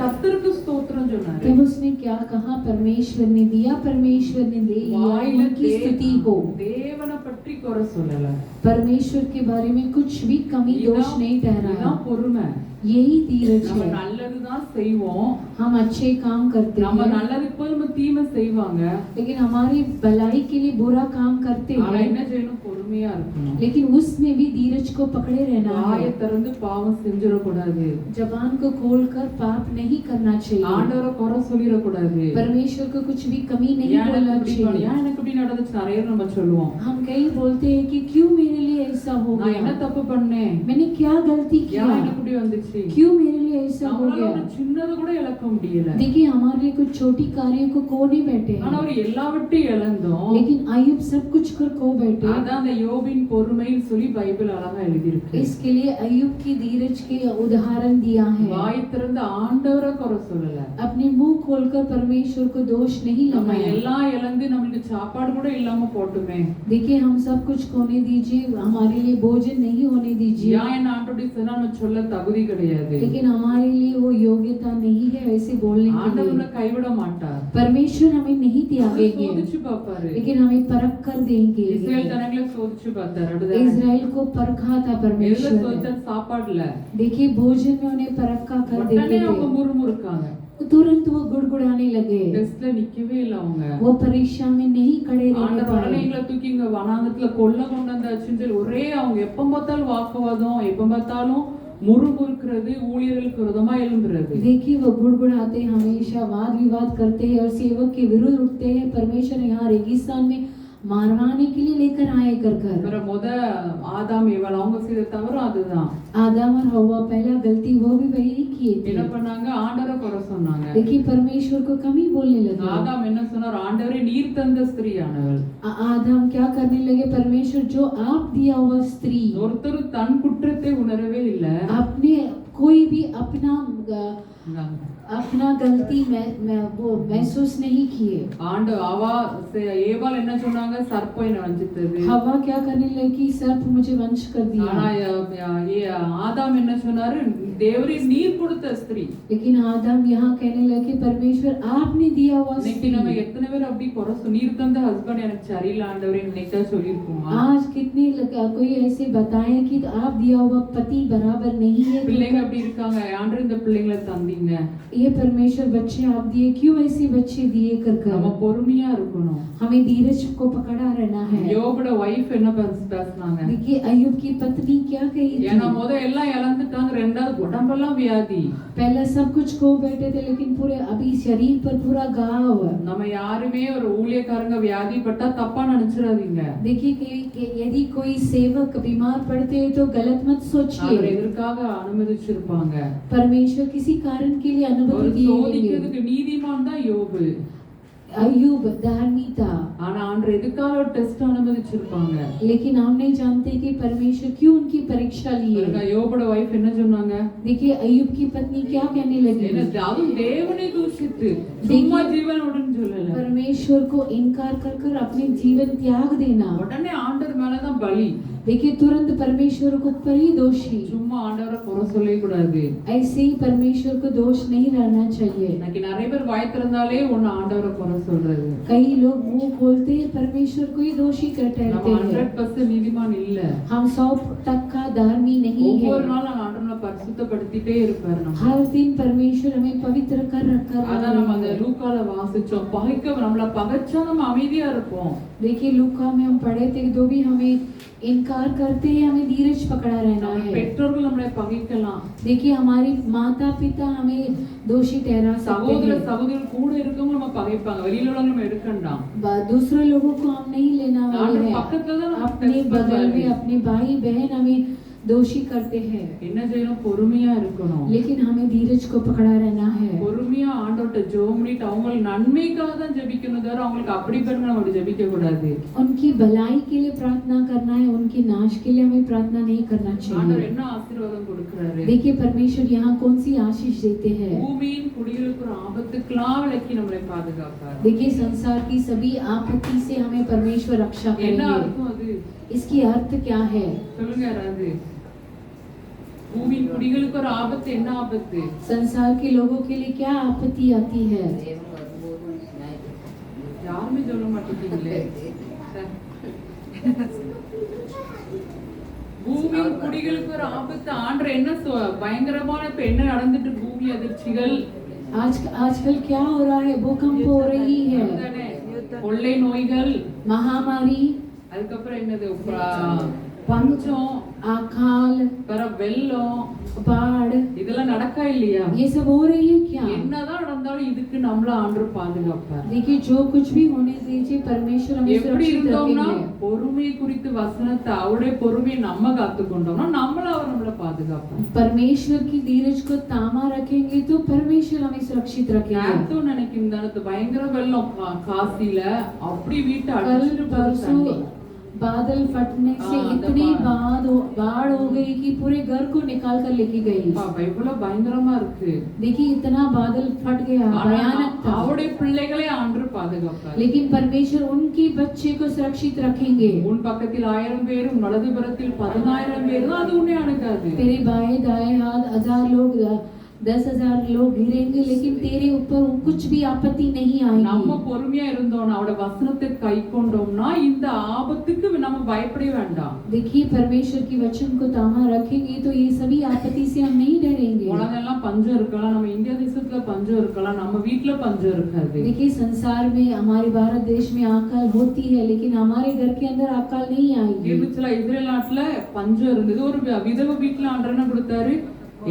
கர்த்தருக்கு ஸ்தோத்திரம் சொன்னாரு. तब उसने क्या कहा? परमेश्वर ने दिया, परमेश्वर ने ले लिया, வாயில उनकी स्तुति को। தேவனை பற்றி குறை சொல்லல. परमेश्वर के बारे में कुछ भी कमी दोष नहीं ठहराया। இதான் பொறுமை. यही धीरज நம்ம है। நல்லதுதான் செய்வோம். हम अच्छे काम करते நம்ம हैं, நல்லதுக்கு போய் நம்ம தீமை செய்வாங்க. लेकिन हमारी भलाई के लिए बुरा काम करते ஆனா हैं, என்ன செய்யணும்? பொறுமையா இருக்கணும். लेकिन उसमें भी धीरज को पकड़े रहना வாயை है। திறந்து பாவம் செஞ்சிடக்கூடாது. जबान को खोलकर पाप नहीं करना चाहिए। ஆண்டவரை குறை சொல்லிடக்கூடாது. परमेश्वर को कुछ भी कमी नहीं बोलना चाहिए। எனக்கு இப்படி நடந்துச்சு நிறைய நம்ம சொல்லுவோம். हम कई बोलते हैं कि क्यों मेरे लिए ऐसा हो நான் என்ன गया, தப்பு பண்ணேன்? मैंने क्या गलती किया, ஏன் எனக்கு இப்படி வந்துச்சு? क्यों मेरे लिए ऐसा हो நம்மளால गया। ஒரு சின்னது கூட இழக்க முடியல. देखिए हमारे लिए कुछ छोटी कार्यों को खो नहीं बैठे ஆனா हैं, அவர் எல்லாவற்றையும் இழந்தோம். लेकिन अय्यूब सब कुछ कर खो बैठे। அதான் அந்த யோபின் பொறுமைன்னு சொல்லி பைபிள் அழகா எழுதியிருக்கு. इसके लिए अय्यूब की धीरज के उदाहरण दिया है। வாய் திறந்து ஆண்டவரை குறை சொல்லல. अपने मुंह खोलकर परमेश्वर को दोष नहीं நம்ம लगाया। எல்லாம் இழந்து நம்மளுக்கு சாப்பாடு கூட இல்லாம போட்டுமே. देखिए हम सब कुछ खोने दीजिए, हमारे लिए भोजन नहीं होने दीजिए, ஏன் என்ன ஆண்டவருடைய சொன்னா நம்ம சொல்ல தகுதி கிடையாது. लेकिन हमारे लिए वो योग्यता नहीं है वैसे बोलने के ஆண்டவர் लिए। நம்மளை கைவிட மாட்டார். परमेश्वर हमें नहीं அவர் त्यागेंगे, சோதிச்சு பார்ப்பாரு. लेकिन हमें परख कर देंगे। இஸ்ரேல் ஜனங்களை சோதிச்சு பார்த்தார். அப்படிதானே? इजराइल को परखा था எதுல परमेश्वर ने। சோதிச்சார்? சாப்பாடுல. देखिए भोजन में उन्हें परखा कर உடனே देते அவங்க थे, முறுமுறுக்காங்க. तुरंत वो गुड़गुड़ाने लगे, டெஸ்ட்ல நிக்கவே இல்ல அவங்க. वो परीक्षा में नहीं खड़े रहने ஆண்டவர் உடனே पाए। எங்களை தூக்கி இங்க வனாந்தரத்துல கொல்ல கொண்டு வந்தாச்சுன்னு சொல்லி ஒரே அவங்க எப்ப பார்த்தாலும் வாக்குவாதம், எப்ப பார்த்தாலும் मुरुमुरुक्கிறது, ஊழியர்களுக்கு விரோதமா எழும்புறது. देखिए वो गुड़गुड़ाते हमेशा वाद विवाद करते हैं और सेवक के विरुद्ध उठते हैं। परमेश्वर यहाँ रेगिस्तान में मारवाने के लिए लेकर आए कर முத ஆதாம் ஏவாள் அவங்க செய்த தவறு அதுதான். आदम और हव्वा पहला गलती वो भी वही किए थे। என்ன பண்ணாங்க? ஆண்டவரை குறை சொன்னாங்க. देखिए परमेश्वर को कमी बोलने लगे। ஆதாம் என்ன சொன்னார்? ஆண்டவரே நீர் தந்த ஸ்திரீயானவள். आदम क्या करने लगे? परमेश्वर जो आप दिया हुआ स्त्री। ஒருத்தர் தன் குற்றத்தை உணரவே இல்ல. अपने कोई भी अपना गलती वो महसूस नहीं किए। ஏவாள் என்ன சொன்னாங்க? சர்ப்பம் என்ன வஞ்சித்தது. हवा क्या करने लगी? सर्प मुझे वंश कर दिया। ஆதாம் என்ன சொன்னாரு? தேவரே நீர் கொடுத்த ஸ்திரீ। लेकिन आदम यहाँ कहने लगे परमेश्वर आपने दिया हुआ स्त्री। நம்ம எத்தனை பேர் அப்படி குறை நீர் தந்த ஹஸ்பண்ட் எனக்கு சரியில்லை ஆண்டவரே நினைச்சா சொல்லிருக்கோமா? आज कितने कोई ऐसे बताए कि आप दिया हुआ पति बराबर नहीं है। பிள்ளைங்க அப்படி இருக்காங்க, ஆண்டவரே இந்த பிள்ளைங்களை தந்தீங்க, ये परमेश्वर बच्चे आप दिए, क्यों ऐसे बच्चे दिए कर நம்ம பொறுமையா இருக்கணும்। हमें धीरज को पकड़ा रहना है। யோபோட வைஃப் என்ன பேசுனாங்க? देखिए अय्यूब की पत्नी क्या कही थी? ஏன்னா முத எல்லாம் இழந்துட்டாங்க, ரெண்டாவது உடம்பெல்லாம் வியாதி। पहला सब कुछ खो बैठे थे, लेकिन पूरे अभी शरीर पर पूरा घाव। நம்ம யாருமே ஒரு ஊழியக்காரங்க வியாதிப்பட்டா தப்பா நினைச்சிராதீங்க। देखिए कि यदि कोई सेवक बीमार पड़ते हैं तो गलत मत सोचिए। அவர் எதற்காக அனுமதிச்சிருப்பாங்க? परमेश्वर किसी कारण के लिए अनुमति दिए होंगे। சோதிக்கிறதுக்கு நீதிமான் தான் யோபு, अय्यूब धार्मी था। ஆனா ஆண்டவர் எதுக்காக ஒரு டெஸ்ட் அனுமதிச்சிருப்பாங்க? लेकिन हम नहीं जानते कि परमेश्वर क्यों उनकी परीक्षा लिए। யோபோட வைஃப் என்ன சொன்னாங்க? देखिए अय्यूब की पत्नी क्या कहने लगी? அதுவும் தேவனை தூஷித்து சும்மா ஜீவனோடுன்னு சொல்லல, परमेश्वर को इनकार कर अपने जीवन त्याग देना। உடனே ஆண்டவர் மேலதான் பலி। देखिए तुरंत परमेश्वर को ऊपर ही दोषी। சும்மா ஆண்டவரை குறை சொல்லவே கூடாது। ऐसे ही परमेश्वर को दोष नहीं रहना चाहिए। இன்னைக்கு நிறைய பேர் வாய் திறந்தாலே ஒன்னு ஆண்டவரை குறை சொல்றது। कई लोग मुंह खोलते हैं परमेश्वर को ही दोषी कहते हैं। நம்ம 100% நீதிமான் இல்ல। हम 100% धार्मी नहीं है। ஒவ்வொரு நாளும் ஆண்டவரை பரிசுத்தப்படுத்திட்டே இருப்பார் நம்ம। हर दिन परमेश्वर हमें पवित्र कर रखा है। அத நம்ம அந்த லூக்கால வாசிச்சோம், பகைக்க நம்மள பகைச்சா நம்ம அமைதியா இருப்போம்। देखिए लूका में हम पढ़े थे कि जो भी हमें इनकार करते हैं हमें धीरज पकड़ा रहना है। பெற்றோர்கள் நம்மளை பகைக்கலாம், देखिए हमारे माता पिता हमें दोषी ठहरा सकते சகோதர हैं। சகோதரிகள் கூட இருக்கவங்க நம்ம பகைப்பாங்க, வெளியில உள்ளவங்க நம்ம எடுக்கண்டாம்। दूसरे लोगों को हम नहीं लेना वाले हैं। பக்கத்துல தான் अपने बगल में अपने भाई बहन हमें दोषी करते हैं, என்ன செய்யணும்? பொறுமையா இருக்கணும்। लेकिन हमें धीरज को पकड़ा रहना है। பொறுமையா ஆண்டவர்ட்ட ஜெபம் பண்ணிட்டு அவங்க நன்மைக்காக தான் ஜெபிக்கணும், தவிர அவங்களுக்கு அப்படி பண்ண நம்ம ஜெபிக்க கூடாது। उनकी भलाई के लिए प्रार्थना करना है, उनके नाश के लिए हमें प्रार्थना नहीं करना ஆண்டவர் चाहिए। என்ன ஆசீர்வாதம் கொடுக்கிறாரு? देखिए परमेश्वर यहाँ कौन सी आशीष देते हैं? பூமியின் குடிகளுக்கு ஒரு ஆபத்துக்கெல்லாம் விலக்கி நம்மளை பாதுகாப்பார்। देखिए संसार की सभी आपत्ति से हमें परमेश्वर रक्षा என்ன करेंगे। அர்த்தம் அது? इसकी अर्थ क्या है? சொல்லுங்க யாராவது। பூமியின் குடிகளுக்கு ஒரு ஆபத்து, என்ன ஆபத்து? संसार के लोगों के लिए क्या आपत्ति आती है? யாருமே சொல்ல மாட்டேங்கிறீங்களே। பூமியின் குடிகளுக்கு ஒரு ஆபத்து, ஆண்டவர் என்ன பயங்கரமான இப்ப என்ன நடந்துட்டு பூமி அதிர்ச்சிகள்। आजकल क्या हो रहा है? भूकंप हो रही है, கொள்ளை நோய்கள், महामारी, அதுக்கப்புறம் என்னது பஞ்சம், अकाल, வெள்ளம், बाढ़, இதெல்லாம் நடக்கா இல்லையா? ये सब हो रही है क्या? என்னதான் நடந்தாலும் இதுக்கு நம்மள ஆண்டவர் பாதுகாப்பார்। देखिए जो कुछ भी होने दीजिए परमेश्वर हमें எப்படி सुरक्षित இருந்தோம்னா रखेंगे। பொறுமை குறித்து வசனத்தை அவருடைய பொறுமையை நம்ம காத்துக்கொண்டோம்னா நம்மள அவர் நம்மள பாதுகாப்பார்। परमेश्वर की धीरज को तामा रखेंगे तो परमेश्वर हमें सुरक्षित रखेंगे। நேத்து நினைக்கும் தானே பயங்கர வெள்ளம் காசில அப்படி வீட்டை कल அடிச்சிட்டு परसों बादल फटने से हाँ, इतनी दबाड़। बाढ़ हो गई कि पूरे घर को निकाल कर लेके गई। எவ்வளவு பயங்கரமா இருக்கு. देखिए इतना बादल फट गया, भयानक था। அவருடைய பிள்ளைகளை ஆண்டவர் பாதுகாப்பார். लेकिन परमेश्वर उनके बच्चे को सुरक्षित रखेंगे। உன் பக்கத்தில் 1000 பேரும் வலதுபுறத்தில் 10000 பேரும் அது உன்னை அணுகாது. तेरे बाएं दाएं हाथ 1000 लोग 10,000 लोग गिरेंगे, लेकिन तेरे ऊपर कुछ भी आपत्ति नहीं நம்ம आएगी। பொறுமையா இருந்தோம்னா அவருடைய வசனத்தை கைக்கொண்டோம்னா இந்த ஆபத்துக்கு நம்ம பயப்பட வேண்டாம். देखिए परमेश्वर की वचन को तामा रखेंगे तो ये सभी आपत्ति से हम नहीं डरेंगे। உலகெல்லாம் பஞ்சம் இருக்கலாம், நம்ம இந்தியா தேசத்துல பஞ்சம் இருக்கலாம், நம்ம வீட்ல பஞ்சம் இருக்காது. देखिए संसार में हमारे भारत देश में अकाल होती है, लेकिन हमारे घर के अंदर अकाल नहीं आएगी। இருந்துச்சுல இஸ்ரேல் நாட்டுல பஞ்சம் இருந்தது. ஒரு விதவை வீட்டுல ஆண்டவர் என்ன கொடுத்தாரு?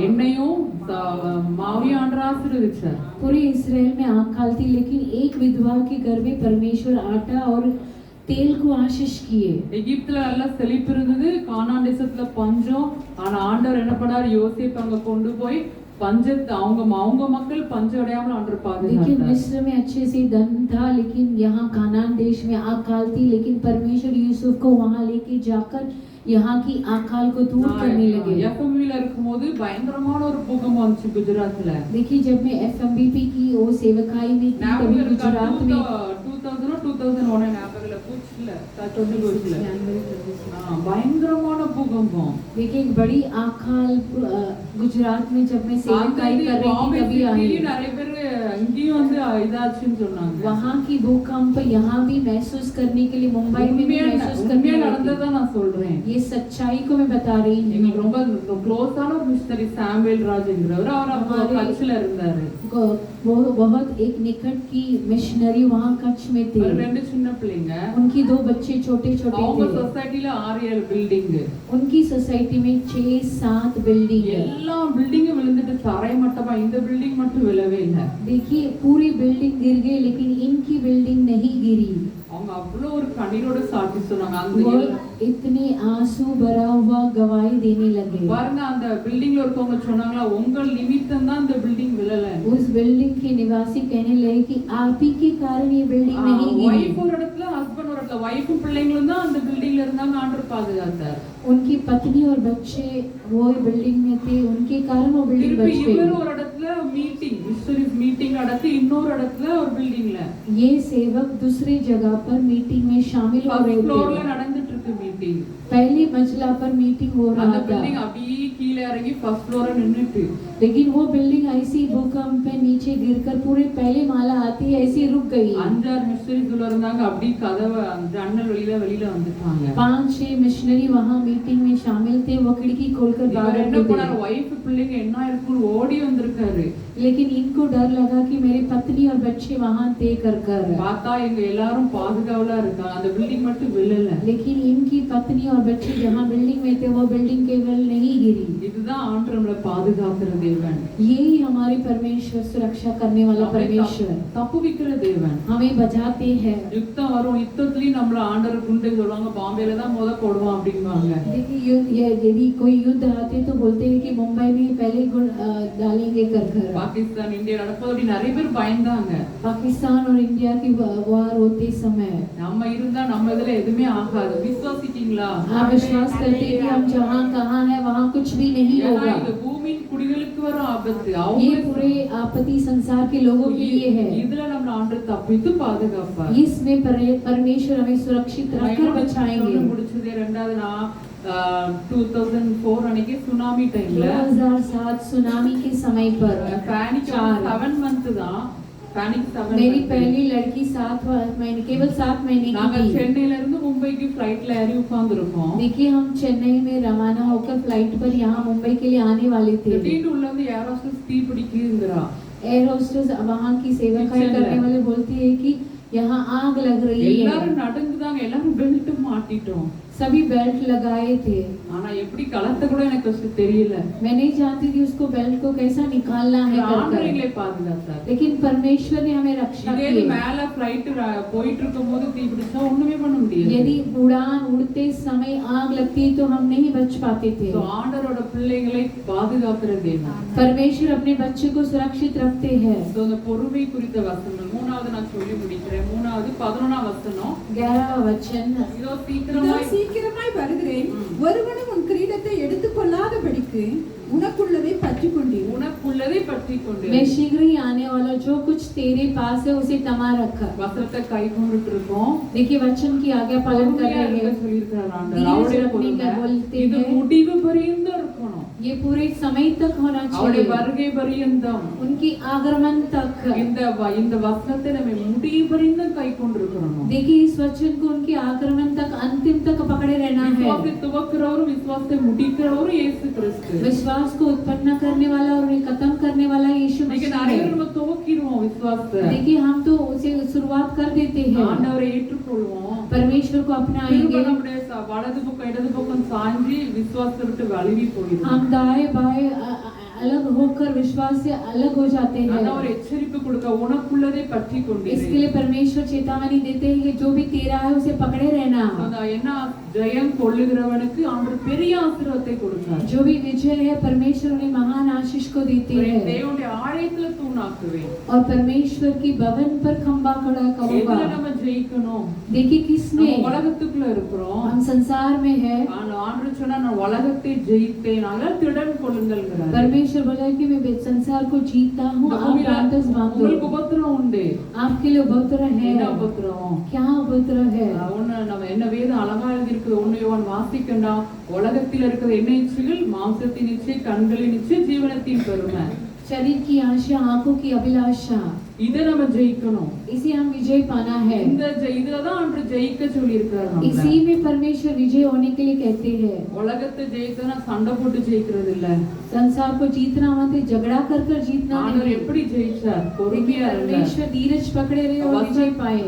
எண்ணெயும் மாவையும் ஆண்டவர் ஆசீர்வதிச்சார். पूरे इस्राएल में अकाल थी, लेकिन एक विधवा के घर में परमेश्वर आटा और तेल को आशीष किए। எகிப்துல நல்லா செழிப்பு இருந்தது, கானான் தேசத்துல பஞ்சம். ஆனா ஆண்டவர் என்ன பண்ணாரு? யோசேப்பு அங்க கொண்டு போய் பஞ்சத்தை அவங்க மக்கள் பஞ்சம் அடையாமல் ஆண்டவர் देखिए பாதுகாத்தார். मिस्र में अच्छे से धन था, लेकिन यहाँ कानान देश में अकाल थी, लेकिन परमेश्वर यूसुफ को वहाँ लेके जाकर यहाँ की अकाल को दूर करने लगे। எஃப்எம்பில இருக்கும்போது பயங்கரமான ஒரு பூகம்பம் வந்துச்சு குஜராத்ல. देखिए जब मैं एफएमबीपी की वो सेवकाई में थी, तभी गुजरात में 2001 ஞாபகம் இல்ல, பூச்ல 20 பயங்கரமான பூகம்பம். देखिए एक बड़ी अकाल गुजरात में जब मैं सेवकाई कर रही थी तभी आई। நிறைய பேர் இங்கேயும் வந்து இதாச்சுன்னு சொன்னாங்க. वहाँ की भूकंप यहाँ भी महसूस करने के लिए मुंबई में भी महसूस करने உண்மையா लगी। நடந்ததா நான் சொல்றேன். ये सच्चाई को मैं बता रही हूँ। எங்களுக்கு ரொம்ப க்ளோஸான ஒரு மிஸ்டரி சாமுவேல் ராஜ்ங்கிறவர், அவர் அப்போ கட்சில இருந்தாரு. वो बहुत एक निकट की मिशनरी वहाँ कच्छ में थे। அவர் ரெண்டு சின்ன பிள்ளைங்க. उनकी 2 बच्चे छोटे छोटे அவங்க थे। சொசைட்டில 6-7 பில்டிங். उनकी सोसाइटी में 6-7 बिल्डिंग है। எல்லா பில்டிங்கும் விழுந்துட்டு தரை மட்டமா, இந்த பில்டிங் மட்டும் விழவே இல்லை. देखिए पूरी बिल्डिंग गिर गई, लेकिन इनकी बिल्डिंग नहीं गिरी। அவங்க அவ்வளவு ஒரு கண்ணீரோட சாட்சி சொன்னாங்க. அந்த वो इतने आंसू भरा हुआ गवाही देने लगे। பாருங்க, அந்த பில்டிங்ல இருக்கவங்க சொன்னாங்களா, உங்கள் நிமித்தம் தான் இந்த பில்டிங் விழல. उस बिल्डिंग के निवासी कहने लगे कि आप ही के कारण ये बिल्डिंग नहीं गिरी। வைஃப் ஒரு இடத்துல, ஹஸ்பண்ட் ஒரு இடத்துல, வைஃபும் பிள்ளைங்களும் தான் அந்த பில்டிங்ல இருந்தாங்க. ஆண்டவர் பாதுகாத்தார். उनकी पत्नी और बच्चे वो बिल्डिंग में थे, उनके कारण वो बिल्डिंग बच திருப்பி இவர் गई। ஒரு இடத்துல மீட்டிங், மிஷனரிஸ் மீட்டிங் நடத்தி இன்னொரு இடத்துல ஒரு பில்டிங்ல ये सेवक दूसरी जगह पर मीटिंग में शामिल हो रहे ஃப்ளோர்ல थे। நடந்துட்டு இருக்கு மீட்டிங். पहली मंजिला पर मीटिंग हो அந்த रहा பில்டிங் था, அப்படியே கீழே இறங்கி ஃபர்ஸ்ட் ஃப்ளோர்ல நின்னுட்டு लेकिन वो बिल्डिंग ऐसी भूकंप पे नीचे गिरकर पूरे पहले माला आती है ऐसी रुक गई। 5-6 மிஷனரிஸ் உள்ள இருந்தாங்க. அப்படியே கதவை ஜன்னல் வெளியில வந்துட்டாங்க. 5-6 मिशनरी वहाँ मीटिंग में शामिल थे, वो खिड़की खोलकर இவர் बाहर என்ன निकले। பண்ணாரு? வைஃப் பிள்ளைங்க என்ன இருக்குன்னு ஓடி வந்திருக்காரு. लेकिन इनको डर लगा कि मेरी पत्नी और बच्चे वहाँ थे कर பார்த்தா எங்க எல்லாரும் பாதுகாவலா இருக்காங்க, அந்த பில்டிங் மட்டும் விழல. लेकिन इनकी पत्नी और बच्चे जहाँ बिल्डिंग में थे वो बिल्डिंग केवल नहीं गिरी। இதுதான் ஆண்டவர் நம்மளை பாதுகாக்கிற தேவன். यही हमारे परमेश्वर सुरक्षा करने वाला परमेश्वर தப்புவிக்கிற தேவன். हमें बचाते हैं। யுத்தம் வரும், யுத்தத்துலயும் நம்மள ஆண்டவர் குண்டு சொல்லுவாங்க, பாம்பேல தான் போடுவோம் அப்படிங்குவாங்க. देखिए यदि कोई युद्ध आते तो बोलते हैं कि मुंबई में पहले डालेंगे कर घर। பாகிஸ்தான் இந்தியா நடப்பது அப்படி நிறைய பேர் பயந்தாங்க. पाकिस्तान और इंडिया की वार होते समय நம்ம இருந்தா நம்ம இதுல எதுவுமே ஆகாது. விசுவாசிட்டீங்களா? आप विश्वास करते हैं कि हम जहाँ कहाँ है वहाँ कुछ भी नहीं ஏன்னா होगा। இது பூமியின் குடிகளுக்கு வர ஆபத்து. ये அவங்க पूरे आपत्ति संसार के लोगों के लिए है। இதுல நம்ம ஆண்டவர் தப்பித்து பாதுகாப்பார். इसमें परमेश्वर हमें सुरक्षित रखकर बचाएंगे। முடிச்சதே ரெண்டாவது நான் 2004 அன்னைக்கு சுனாமி டைம்ல 2007 सुनामी के समय पर पैनिक 7 मंथ தான். पैनिक 7 मेरी पहली लड़की 7 महीने केवल 7 महीने நாங்க की थी। சென்னையில இருந்து மும்பைக்கு ஃளைட்ல ஏறி உட்கார்ந்திருக்கோம். देखिए हम चेन्नई में रवाना होकर फ्लाइट पर यहाँ मुंबई के लिए आने वाले थे। திடீர்னு உள்ள வந்து ஏர் ஹோஸ்டஸ் தீ பிடிக்குதுங்கறா. एयर होस्टेस वहाँ की सेवाकाई करने वाले बोलती है कि यहाँ आग लग रही है। எல்லாரும் நடுங்குதாங்க, எல்லாரும் பெல்ட் மாட்டிட்டோம். सभी बेल्ट लगाए थे, ஆனா எப்படி கலத்த கூட எனக்கு தெரியல. मैं नहीं जानती थी उसको बेल्ट को कैसा निकालना है कर ஆண்டவரே பாதுகாத்தார். लेकिन परमेश्वर ने हमें रक्षा இதே की। மேல ஃளைட் போயிட்டு இருக்கும்போது தீ பிடிச்சா ஒண்ணுமே பண்ண முடியாது. यदि उड़ान उड़ते समय आग लगती तो हम नहीं बच पाते थे। சோ ஆண்டவரோட பிள்ளைகளை பாதுகாக்கிற தேவன். परमेश्वर अपने बच्चे को सुरक्षित रखते हैं। சோ அந்த பொறுமை குறித்த வசனம் மூணாவது நான் நான் சொல்லி முடிக்கிறேன். மூணாவது 11ஆம் வசனம். 11वां वचन, இதோ இதோ சீக்கிரமாய் சீக்கிரமாய் வருகிறேன், ஒருவனும் உன் கிரீடத்தை எடுத்துக்கொள்ளாதபடிக்கு உனக்குள்ளதை பற்றி கொண்டீர். உனக்குள்ளதை பற்றிக் கொண்டு मैं शीघ्र ही आने वाला जो कुछ तेरे पास है उसे थमा रखा। வசனத்தை கை கொண்டுட்டு இருக்கோம். देखिए वचन की आज्ञा पालन कर பொறுமையா रहे இருக்க हैं। சொல்லியிருக்கிறார் ஆண்டவர். धीरज அவருடைய रखने பொறுமை का बोलते இது हैं। முடிவு பரியந்தம் இருக்கணும். ये पूरे समय तक होना அவருடைய चाहिए, வருகை பரியந்தம். उनकी आगमन तक। இந்த வசனத்தை நம்ம முடிவு பரியந்தம் கை கொண்டிருக்கிறோம். देखिए इस वचन को उनके आगमन तक अंतिम तक पकड़े रहना है। விசுவாசத்தை துவக்கிறவரும் விசுவாசத்தை முடிக்கிறவரும் இயேசு கிறிஸ்து. विश्वास को उत्पन्न करने वाला और उन्हें खत्म करने वाला यीशु இன்னைக்கு मसीह நிறைய है। நம்ம துவக்கிடுவோம் விசுவாசத்தை. देखिए हम तो उसे शुरुआत कर देते हैं, ஆண்டவரை ஏற்றுக்கொள்வோம். परमेश्वर को अपनाएंगे, திரும்ப நம்முடைய வலது பக்கம் இடது பக்கம் சாஞ்சி விசுவாசத்தை விட்டு வழுவி போயிடும். हम दाएं बाएं अलग होकर विश्वास से अलग हो जाते हैं। அதான் ஒரு எச்சரிப்பு கொடுக்க உனக்குள்ளதை பற்றி கொண்டீர். इसके लिए परमेश्वर चेतावनी देते हैं कि जो भी तेरा है उसे पकड़े रहना। அதான் என்ன ஜெயம் கொள்ளுகிறவனுக்கு ஆண்டவர் பெரிய ஆசீர்வாதத்தை கொடுத்தார். जो भी विजय है परमेश्वर उन्हें महान आशीष को देते हैं, தேவனுடைய ஆலயத்துல தூணாக்குவேன். और परमेश्वर की भवन पर खंबा खड़ा எதுல करूंगा। நம்ம ஜெயிக்கணும்? देखिए किसमें நம்ம உலகத்துக்குள்ள இருக்கிறோம். हम संसार में है। ஆண்டவர் சொன்னா நான் உலகத்தை ஜெயித்தேன், நல்லா திடன் கொள்ளுங்கள்ங்கறார். परमेश्वर बोला है कि मैं संसार को जीता हूँ, आप डांटस बांधो। உங்களுக்கு உபத்திரம் உண்டு. आपके लिए उपद्रव है। என்ன உபத்திரம்? क्या उपद्रव है? ஒன்னு நம்ம என்ன வேதம் அழகா எழுதியிருக்கு. 1 யோவான் வாசிக்கண்டா, உலகத்தில் இருக்கிற என்ன இச்சைகள்? மாம்சத்தின் இச்சை, கண்களின் இச்சை, ஜீவனத்தின் பெருமை. शरीर की आशा, आंखों की अभिलाषा, இதை நம்ம ஜெயிக்கணும். इसे हम विजय पाना है। இதுலதான் அன்று ஜெயிக்க சொல்லி இருக்கிறார். इसी में परमेश्वर विजय होने के लिए कहते हैं। உலகத்தை ஜெயிக்கனா சண்டை போட்டு ஜெயிக்கிறது இல்ல. संसार को जीतना मतलब झगड़ा कर कर जीतना ஆண்டவர் नहीं। எப்படி ஜெயிச்சார்? देखिए பொறுமையா இருந்தார். परमेश्वर धीरज पकड़े रहे और विजय पाए।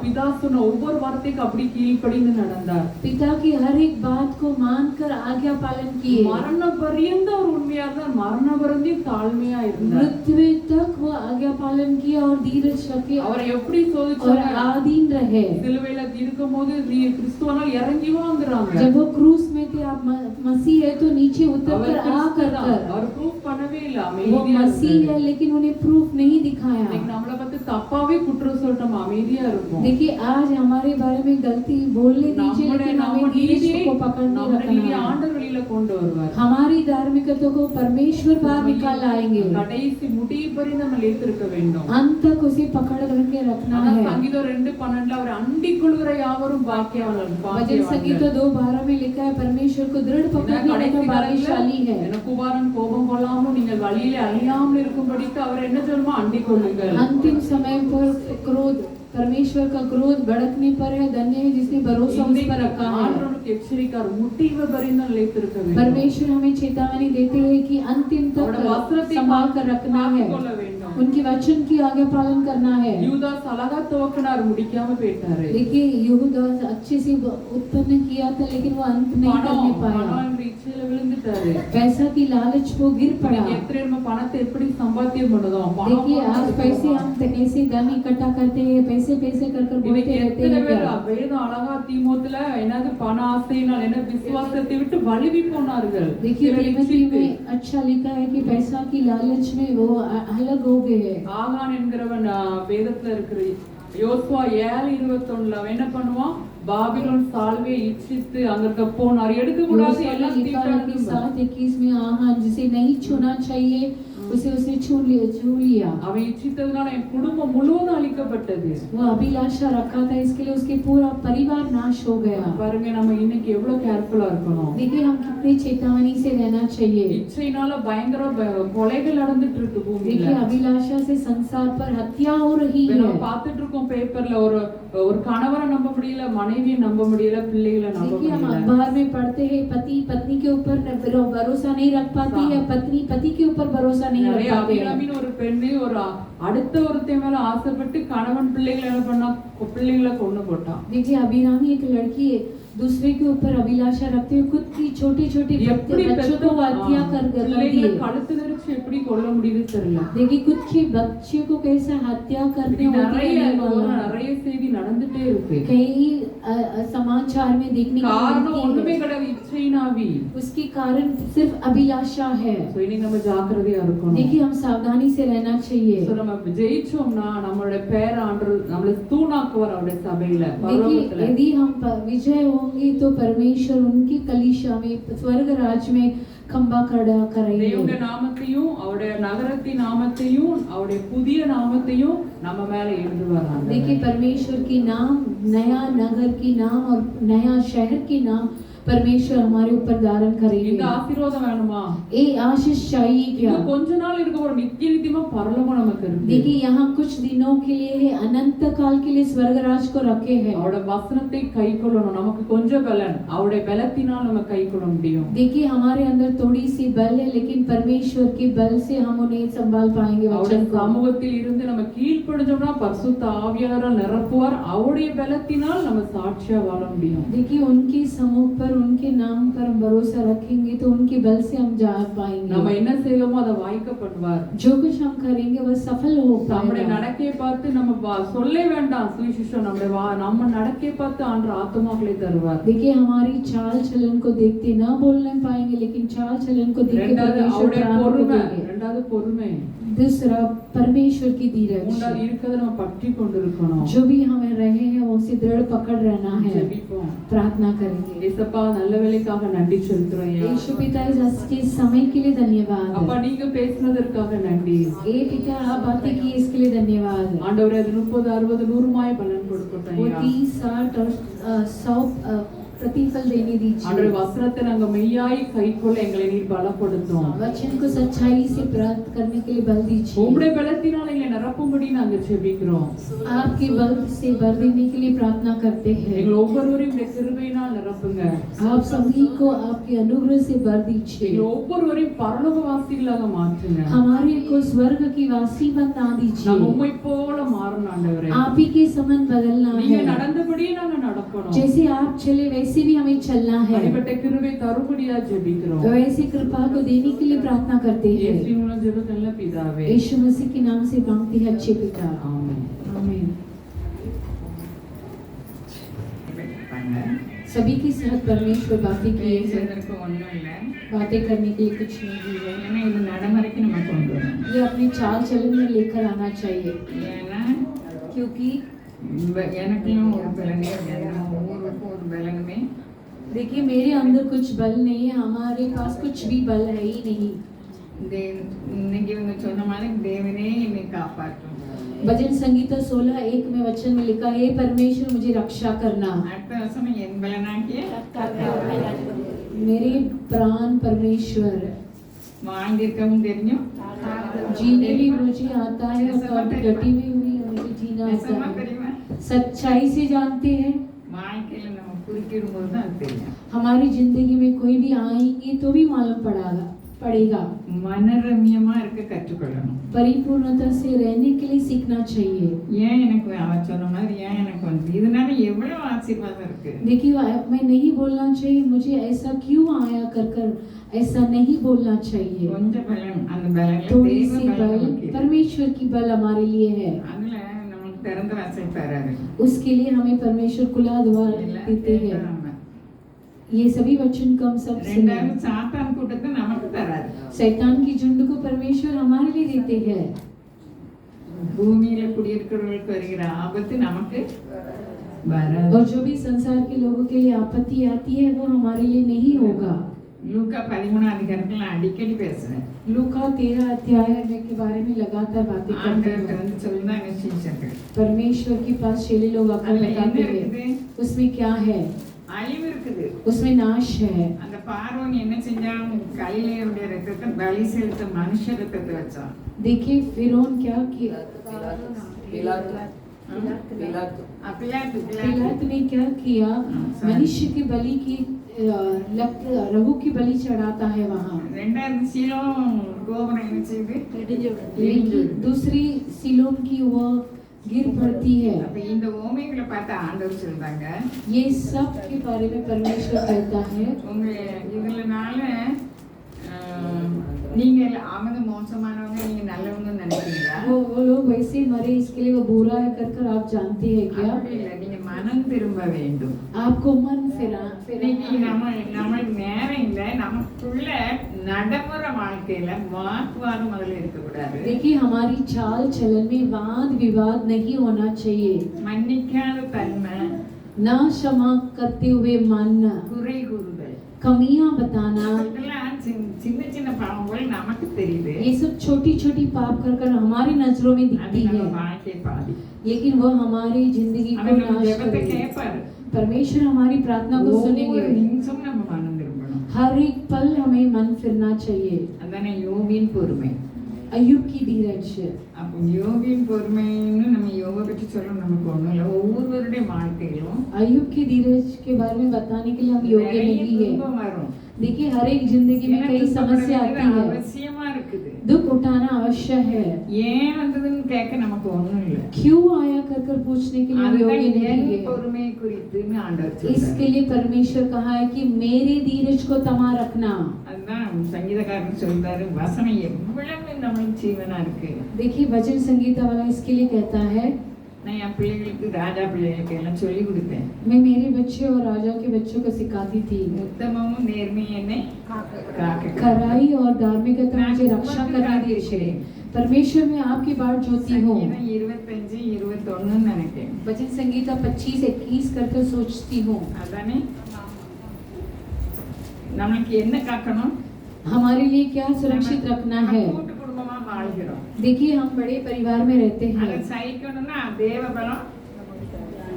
பிதா சொன்ன ஒவ்வொரு வார்த்தைக்கு அப்படி கீழ்ப்படிந்து நடந்தார். पिता की हर एक बात को मानकर आज्ञा पालन किए। மரண பரியந்த அவர் உண்மையா இருந்தார். மரண பரியந்தம் தாழ்மையா இருந்தார். मृत्यु तक वो आज्ञा पालन किया और धीरज रखे அவரை எப்படி और சோதிச்சாங்க? आधीन रहे। சிலுவையில இருக்கும்போது கிறிஸ்துவனால் இறங்கி வாங்குறாங்க. जब वो क्रूस में थे, आप मसीह है तो नीचे उतर कर आ कर அவர் ப்ரூஃப் பண்ணவே இல்ல. वो அமைதியா मसीह है लेकिन उन्हें प्रूफ नहीं दिखाया। இன்னைக்கு நம்மள பத்தி தப்பாவே குற்றம் சொல்லிட்டோம், அமைதியா இருக்கும். देखिए आज हमारे बारे में गलती बोलने दीजिए, लेकिन हमें धीरज को पकड़ने रखना है। ஆண்டவர் வெளியில கொண்டு வருவார். हमारी धार्मिकता को परमेश्वर बाहर निकाल आएंगे। கடைசி முடிவு வரை நம்ம நிலைத்திருக்க வேண்டும். अंत तक उसे पकड़ करके रखना ஆனா है। சங்கீதம் 2:12 அவர் அண்டிக் கொள்கிற யாவரும் பாக்கியவான்கள். भजन संगीत 2:12 में लिखा है, परमेश्वर को दृढ़ पकड़ने वाला भाग्यशाली है। குமாரன் கோபம் கொள்ளாமல் நீங்கள் வழியிலே அழியாமல் இருக்கும்படிக்கு அவர் என்ன சொல்லுமா? அண்டிக் கொள்ளுங்கள். अंतिम समय पर क्रोध, परमेश्वर का क्रोध भड़कने पर है, धन्य है जिसने भरोसा उस पर रखा है। ஆண்டவருக்கு எச்சரிக்கார் முடிவு வரைக்கும் நிலைத்திருக்க வேண்டும். परमेश्वर हमें चेतावनी देते हैं कि अंतिम तक संभाल कर रखना है, கொள்ள வேண்டும். उनके वचन की आज्ञा पालन करना है। யூதாஸ் அழகா துவக்கினார், முடிக்காம போயிட்டாரு. देखिए यहूदा अच्छे से उत्पन्न किया था लेकिन वो अंत नहीं करने पाया। பணம் இச்சையில விழுந்துட்டாரு. पैसा की लालच वो गिर पड़ा। எத்தனை நம்ம பணத்தை எப்படி சம்பாத்தியம் பண்ணுதோம்? देखिए आज पैसे हम कैसे धन इकट्ठा करते हैं, पैसे पैसे कर कर बोलते रहते हैं क्या? வேதம் அழகா தீமோத்துல என்னது பண ஆசையினால் என்ன விசுவாசத்தை விட்டு வழுவி போனார்கள். देखिए तीमोथी में अच्छा लिखा है कि पैसा की लालच में वो अलग हो गए हैं। ஆகான் என்கிறவன் வேதத்துல இருக்கிற யோசுவா 7:21 அவன் என்ன பண்ணுவான்? பாபிலோன் சால்வை இச்சித்து அங்க போனார். எடுக்க கூடாது எல்லாம் தீட்டானது. 7:21 में आहान जिसे नहीं छूना चाहिए उसे उसने छू लिया। அவன் இச்சித்ததுனால என் குடும்பம் முழுவதும் அழிக்கப்பட்டது. वो अभिलाषा रखा था, इसके लिए उसके पूरा परिवार नाश हो गया। பாருங்க நம்ம இன்னைக்கு எவ்வளவு கேர்ஃபுல்லா இருக்கணும். देखिए हम कितनी चेतावनी से रहना चाहिए। இச்சையினால பயங்கர கொலைகள் நடந்துட்டு இருக்கு பூமியில. देखिए अभिलाषा से संसार पर हत्या हो रही है। நம்ம பார்த்துட்டு இருக்கோம் பேப்பர்ல ஒரு கணவரை நம்ப முடியல, மனைவியை நம்ப முடியல, பிள்ளைகளை நம்ப देखिए हम முடியல. अखबार में पढ़ते हैं पति पत्नी के ऊपर भरोसा नहीं रख पाती है, पत्नी पति के ऊपर भरोसा नहीं रख पाते हैं। அபிராமின்னு ஒரு பெண்ணு ஒரு அடுத்த ஒருத்தன் மேல ஆசைப்பட்டு கணவன் பிள்ளைகளை என்ன பண்ணா? பிள்ளைகளை கொண்டு போட்டான். देखिए अभिरामी एक लड़की दूसरे के ऊपर अभिलाषा रखते हुए खुद की छोटी छोटी எப்படி बच्चों को हत्या कर பிள்ளைகளை दिए। கழுத்து நெரிச்சு எப்படி கொல்ல முடியுது தெரியல। देखिए खुद के बच्चे को कैसे हत्या करते இப்படி होते நிறைய नहीं मालूम। நிறைய செய்தி நடந்துட்டே இருக்கு। कई समाचार में देखने को காரணம் मिलती ஒண்ணுமே है। கிடையாது, இச்சையினாவி। उसकी कारण सिर्फ अभिलाषा है। சோ இனி நம்ம ஜாக்கிரதையா இருக்கணும்। देखिए हम सावधानी से रहना चाहिए। சோ நம்ம ஜெயிச்சோம்னா நம்மளோட பேர் ஆண்டவர் நம்மள தூணாக்குவார் அவருடைய சபையில देखिए பரலோகத்துல। यदि हम विजय होंगे तो परमेश्वर उनकी कलीसिया में स्वर्ग राज्य में खंबा खड़ा करेंगे। தேவனுடைய நாமத்தையும் அவருடைய நகரத்தின் நாமத்தையும் அவருடைய புதிய நாமத்தையும் நம்ம மேல எழுதுவார் ஆண்டவர்। देखिए परमेश्वर की नाम, नया नगर की नाम और नया शहर की नाम परमेश्वर हमारे ऊपर धारण இந்த करेंगे। ஆசீர்வாதம் வேணுமா? ये आशीष चाहिए क्या? இன்னும் கொஞ்ச நாள் இருக்க ஒரு நித்திய நித்தியமா பரலோகம் நமக்கு இருக்கு। देखिए यहाँ कुछ दिनों के लिए है, अनंत काल के लिए स्वर्ग राज को रखे हैं। அவருடைய வசனத்தை கைக்கொள்ளணும்। நமக்கு கொஞ்சம் பலன், அவருடைய பலத்தினால் நம்ம கைக்கொள்ள முடியும்। देखिए हमारे अंदर थोड़ी सी बल है, लेकिन परमेश्वर के बल से हम उन्हें संभाल पाएंगे அவருடைய वचन को। சமூகத்தில் இருந்து நம்ம கீழ்ப்படிஞ்சோம்னா பரிசுத்த ஆவியானவரால் நிரப்புவார்। அவருடைய பலத்தினால் நம்ம சாட்சியா வாழ முடியும்। देखिए उनके समूह पर, उनके नाम पर हम भरोसा रखेंगे तो उनके बल से हम जा நம்ம पाएंगे। என்ன செய்வோமோ அதை வாய்க்க பண்ணுவார்। जो कुछ हम करेंगे वह सफल हो நம்முடைய पाएगा। நடக்கையை பார்த்து நம்ம சொல்ல வேண்டாம் சுவிசேஷம், நம்ம நடக்கையை பார்த்து ஆண்டவர் ஆத்துமாக்களை தருவார்। देखिए हमारी चाल चलन को देखते ना बोलने पाएंगे, लेकिन चाल चलन को देख के ரெண்டாவது परमेश्वर அவருடைய प्राण को பொறுமை, देंगे। ரெண்டாவது பொறுமை, दूसरा परमेश्वर की धीरज। மூன்றாவது இருக்கிறத நம்ம பற்றி கொண்டு இருக்கணும்। जो भी हमें रहे हैं वो उसे दृढ़ पकड़ रहना है। ஜெபிப்போம்। प्रार्थना करेंगे। ஏசப்பா நல்ல வேலைக்காக நன்றி செலுத்துறோம் ஐயா। यीशु पिता इस आज के समय के लिए धन्यवाद। அப்பா நீங்க பேசினதற்காக நன்றி। ए पिता आप बातें की इसके लिए धन्यवाद। ஆண்டவரே அது 30, 60, 100 பலன் கொடுக்கட்டும் वो ஐயா। 30, 60 और 100 प्रतिफल देने ஆண்டவரே दीजिए। வசனத்தை நாங்க மெய்யாய் கைக்கொள்ள எங்களை நீர் பலப்படுத்தும்। वचन को सच्चाई से प्राप्त करने के लिए बल दीजिए। உம்முடைய பலத்தினால் எங்களை நிரப்பும்படி நாங்க ஜெபிக்கிறோம்। आपके बल से भर देने के लिए प्रार्थना करते हैं। எங்கள் ஒவ்வொருவரையும் உம்முடைய கிருபையினால் நிரப்புங்க। आप सभी को आपके अनुग्रह से भर दीजिए। எங்கள் ஒவ்வொருவரையும் பரலோகவாசிகளாக மாற்றுங்க। हमारे को स्वर्ग की वासी बना நாங்க दीजिए। உம்மை போல மாறணும் ஆண்டவரே। आप ही के समान बदलना நீங்க है। நடந்தபடியே நாங்க நடக்கணும்। जैसे आप चले वैसे भी हमें चलना है। அடிபட்ட கிருபை தரும்படியா ஜெபிக்கிறோம்। वैसे कृपा को देने के लिए प्रार्थना करते हैं। இயேசுவின் மூலம் ஜெபம் நல்ல பிதாவே। यीशु मसीह के नाम से मांगते हैं अच्छे पिता। ஆமென்। आमीन। सभी के साथ परमेश्वर बातें किए हैं। பேசுவதற்கு ஒன்றும் இல்லை, बातें करने के लिए कुछ नहीं है। ஏன்னா இது நடைமுறைக்கு நம்ம கொண்டு வரணும்। ये अपनी चाल चलन में लेकर आना चाहिए, ஏன்னா क्योंकि எனக்கும் ஒரு பலனே ஊருக்கு ஒரு பலனுமே देखिए मेरे अंदर कुछ बल नहीं है, हमारे पास कुछ भी बल है ही नहीं। இன்னைக்கு இவங்க சொன்ன மாதிரி தேவனே என்னை காப்பாற்றும்। भजन संगीता 16:1 में वचन में लिखा है, परमेश्वर मुझे रक्षा करना। அடுத்த வசனம் என் பலனாகிய मेरे प्राण परमेश्वर வாழ்ந்திருக்கவும் தெரியும், जीने भी मुझे आता है और कभी डटी भी हुई है, मुझे जीना आता நெசமா है। தெரியுமா? सच्चाई से जानते हैं। வாழ்க்கையில நம்ம குறுக்கிடும்போது தான் அது தெரியும்। हमारी जिंदगी में कोई भी आएंगे तो भी मालूम पड़ेगा। மனரம்யமா இருக்க கற்றுக்கொள்ளணும்। परिपूर्णता से रहने के लिए सीखना चाहिए। ஏன் எனக்கு அவன் சொன்ன மாதிரி ஏன் எனக்கு வந்து இதனால எவ்வளவு ஆசீர்வாதம் இருக்கு। देखिए मैं नहीं बोलना चाहिए, मुझे ऐसा क्यों आया कर ऐसा नहीं बोलना चाहिए। கொஞ்சம் பலன், அந்த பலன்ல थोड़ी தேவ सी பலன் बल நமக்கு இருக்கு। परमेश्वर की बल हमारे लिए है। அதுல நமக்கு திறந்த வாசல் தராரு। उसके लिए हमें परमेश्वर खुला द्वार எல்லாம் देते हैं। கேட்கறாங்க। ये सभी वचन को हम सब सुने। ரெண்டாவது சாத்தான் கூட்டத்தை நமக்கு தராரு। शैतान की झुंड को परमेश्वर हमारे लिए देते हैं। பூமியில குடியிருக்கிறவர்களுக்கு வருகிற ஆபத்து நமக்கு வராது। और जो भी संसार के लोगों के लिए आपत्ति आती है वो हमारे लिए नहीं होगा। லூக்கா 13 அதிகாரத்துல நான் அடிக்கடி பேசுறேன்। लूका 13 अध्याय के बारे में लगातार बातें करते ஆண்டவர்கிட்ட हैं। வந்து சொல்லுதாங்க சீஷர்கள், परमेश्वर के पास चेले लोग आकर அதுல என்ன बताते இருக்குது? हैं उसमें क्या है। அழிவு இருக்குது। उसमें नाश है। அந்த பார்வோன் என்ன செஞ்சான்? கலிலேயருடைய ரத்தத்தை பலி செலுத்த மனுஷ ரத்தத்தை வச்சான்। देखिए फिरौन क्या किया। पिलात ने क्या किया, मनुष्य की बलि की लहू की बलि चढ़ाता है वहाँ। ரெண்டாவது சீலோம் கோபுரம் என்ன செய்யுது? दूसरी सिलोन की वो गिर पड़ती है। அப்ப இந்த ஓமைகளை பார்த்து ஆண்டவர் சொல்றாங்க, ये सब के बारे में परमेश्वर कहता है, உங்க இதுலனால நீங்க அவங்க மோசமானவங்க நீங்க நல்லவங்க நினைக்கிறீங்களா? वो लोग वैसे मरे इसके लिए वो बुरा है कर आप जानते हैं क्या? அப்படி இல்லை, நீங்க மனம் திரும்ப வேண்டும். आपको मन இன்னைக்கு நம்மளுக்கு நேரம் இல்லை, நமக்குள்ள நடைமுறை வாழ்க்கையில வாக்குவாதம் முதல்ல இருக்கக்கூடாது. देखिए हमारी चाल चलन में वाद विवाद नहीं होना चाहिए, மன்னிக்காத தன்மை, ना क्षमा करते हुए मानना, குறை கூறுதல், कमियां बताना, இதெல்லாம் சின்ன சின்ன பாவங்கள் நமக்கு தெரியுது, ये सब छोटी छोटी पाप कर हमारी नजरों में அது दिखती நம்ம है, வாழ்க்கை பாதி. लेकिन वो हमारी जिंदगी को அவர் நம்ம नाश ஜெபத்தை करेगी। கேட்பாரு, परमेश्वर हमारी प्रार्थना को ஒவ்வொரு सुनेंगे, நிமிஷம் நம்ம மனம் திரும்பணும். हर एक पल हमें मन फिरना चाहिए। அதானே யோபின் பொறுமை. अय्यूब की धीरज, அப்போ யோபின் பொறுமைன்னு நம்ம யோக பற்றி சொல்ல நமக்கு ஒண்ணும் இல்லை. ஒவ்வொருவருடைய வாழ்க்கையிலும் अय्यूब की धीरज के बारे में बताने के लिए हम योग्य நிறைய नहीं है। துன்பம் வரும். देखिए हर एक जिंदगी में कई समस्या आती है, அவசியமா இருக்குது. दुख उठाना अवश्य है। ஏன் வந்ததுன்னு கேட்க நமக்கு ஒண்ணும் இல்லை. क्यों आया कर पूछने के लिए हम அதுதான் योग्य என் नहीं है। பொறுமை குறித்துன்னு ஆண்டவர் इसके சொல்றாரு. लिए परमेश्वर कहा है कि मेरे धीरज को तमा रखना। அதுதான் சங்கீதக்காரன் சொல்றாரு, வசனம் எவ்வளவு நம்மளுக்கு ஜீவனா இருக்கு. देखिए वचन संगीता वाला इसके लिए कहता है, நான் என் பிள்ளைகளுக்கு ராஜா பிள்ளைகளுக்கு எல்லாம் சொல்லி கொடுத்தேன். मैं मेरे बच्चे और राजा के बच्चों को सिखाती थी, உத்தமமும் நேர்மையும் என்னை காக்க. खराई और धार्मिकता मुझे रक्षा करने दीजिए। परमेश्वर में आपकी बाट जोती हूँ। சங்கீதம் 25-21 நினைக்கிறேன். वचन संगीता 25-21 करके सोचती हूँ। அதானே நம்மளுக்கு என்ன காக்கணும்? हमारे लिए क्या सुरक्षित रखना நம்ம है? கூட்டு குடும்பமா வாழ்கிறோம். देखिए हम बड़े परिवार में रहते அதை हैं, சகிக்கணும்னா தேவ பலம்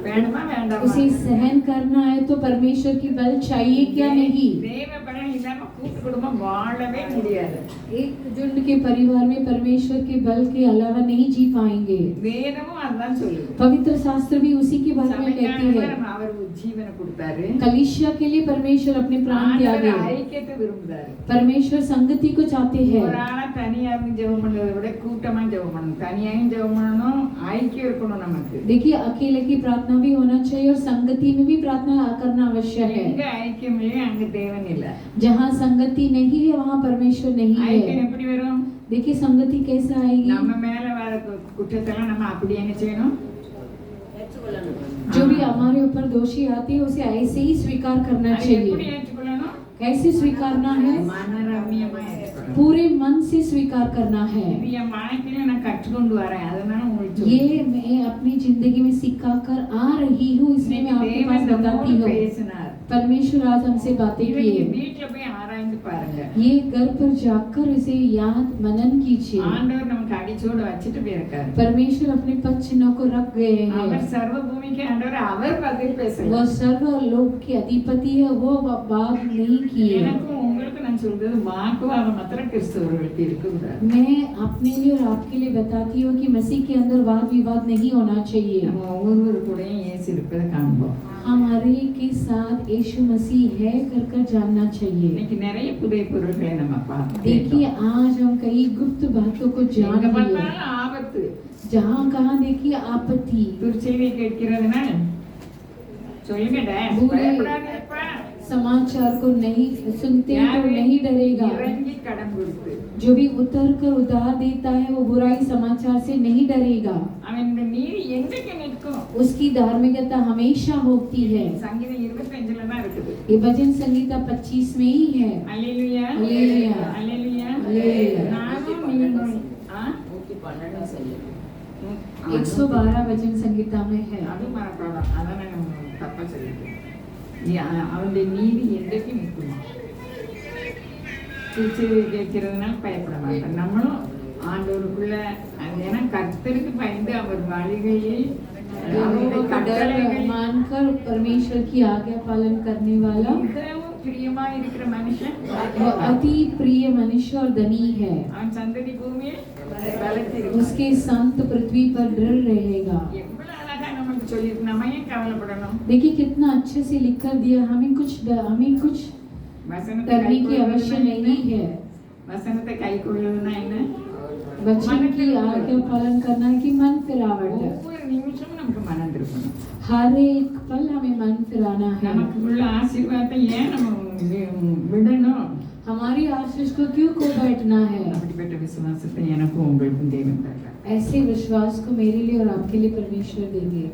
வேணுமா வேண்டாமா? उसे सहन करना है तो परमेश्वर की बल चाहिए क्या नहीं? தேவ பலம் இல்லாம கூட்டு குடும்பம் வாழவே முடியாது. एक झुंड के परिवार में परमेश्वर के बल के अलावा नहीं जी पाएंगे। வேதமும் அதுதான் சொல்லுது. पवित्र शास्त्र भी उसी के बारे में कहती சபைக்காக है। நம்ம அவர் ஜீவனை கொடுத்தாரு. कलीसिया के लिए परमेश्वर अपने प्राण ஆண்டவர் त्यागे, ஐக்கியத்தை விரும்புறாரு. परमेश्वर संगति को चाहते हैं। ஒரு ஆளா தனியா இருந்து ஜெபம் பண்றதை விட கூட்டமா ஜெபம் பண்ணணும். தனியாயும் ஜெபம் பண்ணணும், ஐக்கியம் இருக்கணும் நமக்கு. देखिए अकेले की प्रार्थना भी होना चाहिए और संगति में भी प्रार्थना करना आवश्यक எங்க है। ஐக்கியம் இல்லையோ அங்க தேவன் இல்ல. जहाँ संगति नहीं है वहाँ परमेश्वर नहीं ஐக்கியம் है। எப்படி வரும்? देखिए संगति कैसे आएगी? நம்ம மேல வர குற்றத்தெல்லாம் நம்ம அப்படி என்ன செய்யணும்? जो भी हमारे ऊपर दोषी आते हैं उसे ऐसे ही स्वीकार करना அதை எப்படி चाहिए। ஏற்றுக்கொள்ளணும்? कैसे स्वीकारना है? மனரம்யமா ஏற்றுக்கொள்ளணும். पूरे मन से स्वीकार करना है। இது என் வாழ்க்கையில நான் கற்றுக்கொண்டு வரேன், அதனால உங்களுக்கு ये சொல்றேன். मैं अपनी जिंदगी में सिखा कर आ रही हूँ, इसलिए मैं आपके पास தேவன் बताती நம்மோடு हूँ। பேசினார். परमेश्वर आज हमसे बातें இதை நீங்க किए। வீட்டுல போய் ஆராய்ந்து பாருங்க. ये घर पर जाकर इसे याद मनन कीजिए। ஆண்டவர் நமக்கு அடிச்சோட வச்சுட்டு போயிருக்காரு. परमेश्वर अपने पद चिन्हों को रख गए அவர் हैं। சர்வ பூமிக்கு ஆண்டவர், அவர் பதில் वो பேசல. सर्व लोक के अधिपति है, वो बात नहीं किए। எனக்கும் உங்களுக்கு நான் சொல்றது வாக்குவாதம் மாத்திரம் கிறிஸ்தவர்களுக்கு இருக்கக்கூடாது. मैं अपने लिए और आपके लिए बताती हूँ कि मसीह के अंदर वाद विवाद नहीं होना चाहिए। நம்ம ஒவ்வொரு கூடயும் இயேசு இருப்பதை காண்போம். हमारे के साथ यीशु मसीह है कर जानना चाहिए। இன்னைக்கு நிறைய புதிய பொருட்களை நம்ம பார்த்து देखिए आज हम कई गुप्त बातों को जान எங்க लिए। பார்த்தாலும் ஆபத்து. जहाँ कहाँ देखिए आपत्ति, துர்ச்செய்தியை கேட்கிறதுனால சொல்லுங்க டேட், பூரே- பயப்படாதீங்கப்பா. समाचार को नहीं सुनते तो யாரு नहीं डरेगा। இறங்கி கடன் கொடுத்து जो भी उतर कर उधार देता है वो बुराई समाचार से नहीं डरेगा। அவன் இந்த நீதி எங்கேக்கு நிற்கும்? उसकी धार्मिकता हमेशा होती है। சங்கீதம் 25ல தான் இருக்குது. ये भजन संगीता 25 में ही है। அல்லேலூயா, அல்லேலூயா, அல்லேலூயா. அல்லேலூயா। நானும் நீங்களும் ஆ? 112 சொல்லு. 112 भजन संगीता में है। அது மறப்பாடம், அதான் நம்ம தப்பா சொல்லிட்டோம். அவனுடைய நீதி என்றைக்கு நிற்குமா? துர்ச்செய்தியை கேட்கிறதுனால பயப்பட மாட்டோம். நம்மளும் ஆண்டவருக்குள்ள ஏன்னா கர்த்தருக்கு பயந்து அவர் வழிகளில் அவருடைய கட்டளைகளில் मानकर परमेश्वर की आज्ञा पालन करने वाला மிகவும் பிரியமா இருக்கிற மனுஷன் वो अति प्रिय मनुष्य और धनी है। அவன் சந்ததி பூமியில் பலத்திருக்கும். उसके संत पृथ्वी पर दृढ़ रहेगा। எவ்வளவு அழகா நமக்கு சொல்லியிருக்கு. நம்ம ஏன் கவலைப்படணும்? देखिए कितना अच्छे से लिख कर दिया। हमें कुछ வசனத்தை करने की கைக்கொள்வதுனா आवश्यक என்ன? नहीं है। வசனத்தை கைக்கொள்வதுனா என்ன? वचन की आज्ञा पालन करना है कि मन फिरावट है। ஒவ்வொரு நிமிஷமும் நமக்கு மனம் திருப்பணும். हर एक पल हमें मन फिराना है. நமக்கு உள்ள ஆசீர்வாதத்தை ஏன் நம்ம விடணும்? हमारी आशीष को क्यों खो बैठना है? அப்படிப்பட்ட விசுவாசத்தை எனக்கும் உங்களுக்கும் தேவன் தருகிறார். ऐसे विश्वास को मेरे लिए और आपके लिए परमेश्वर देंगे.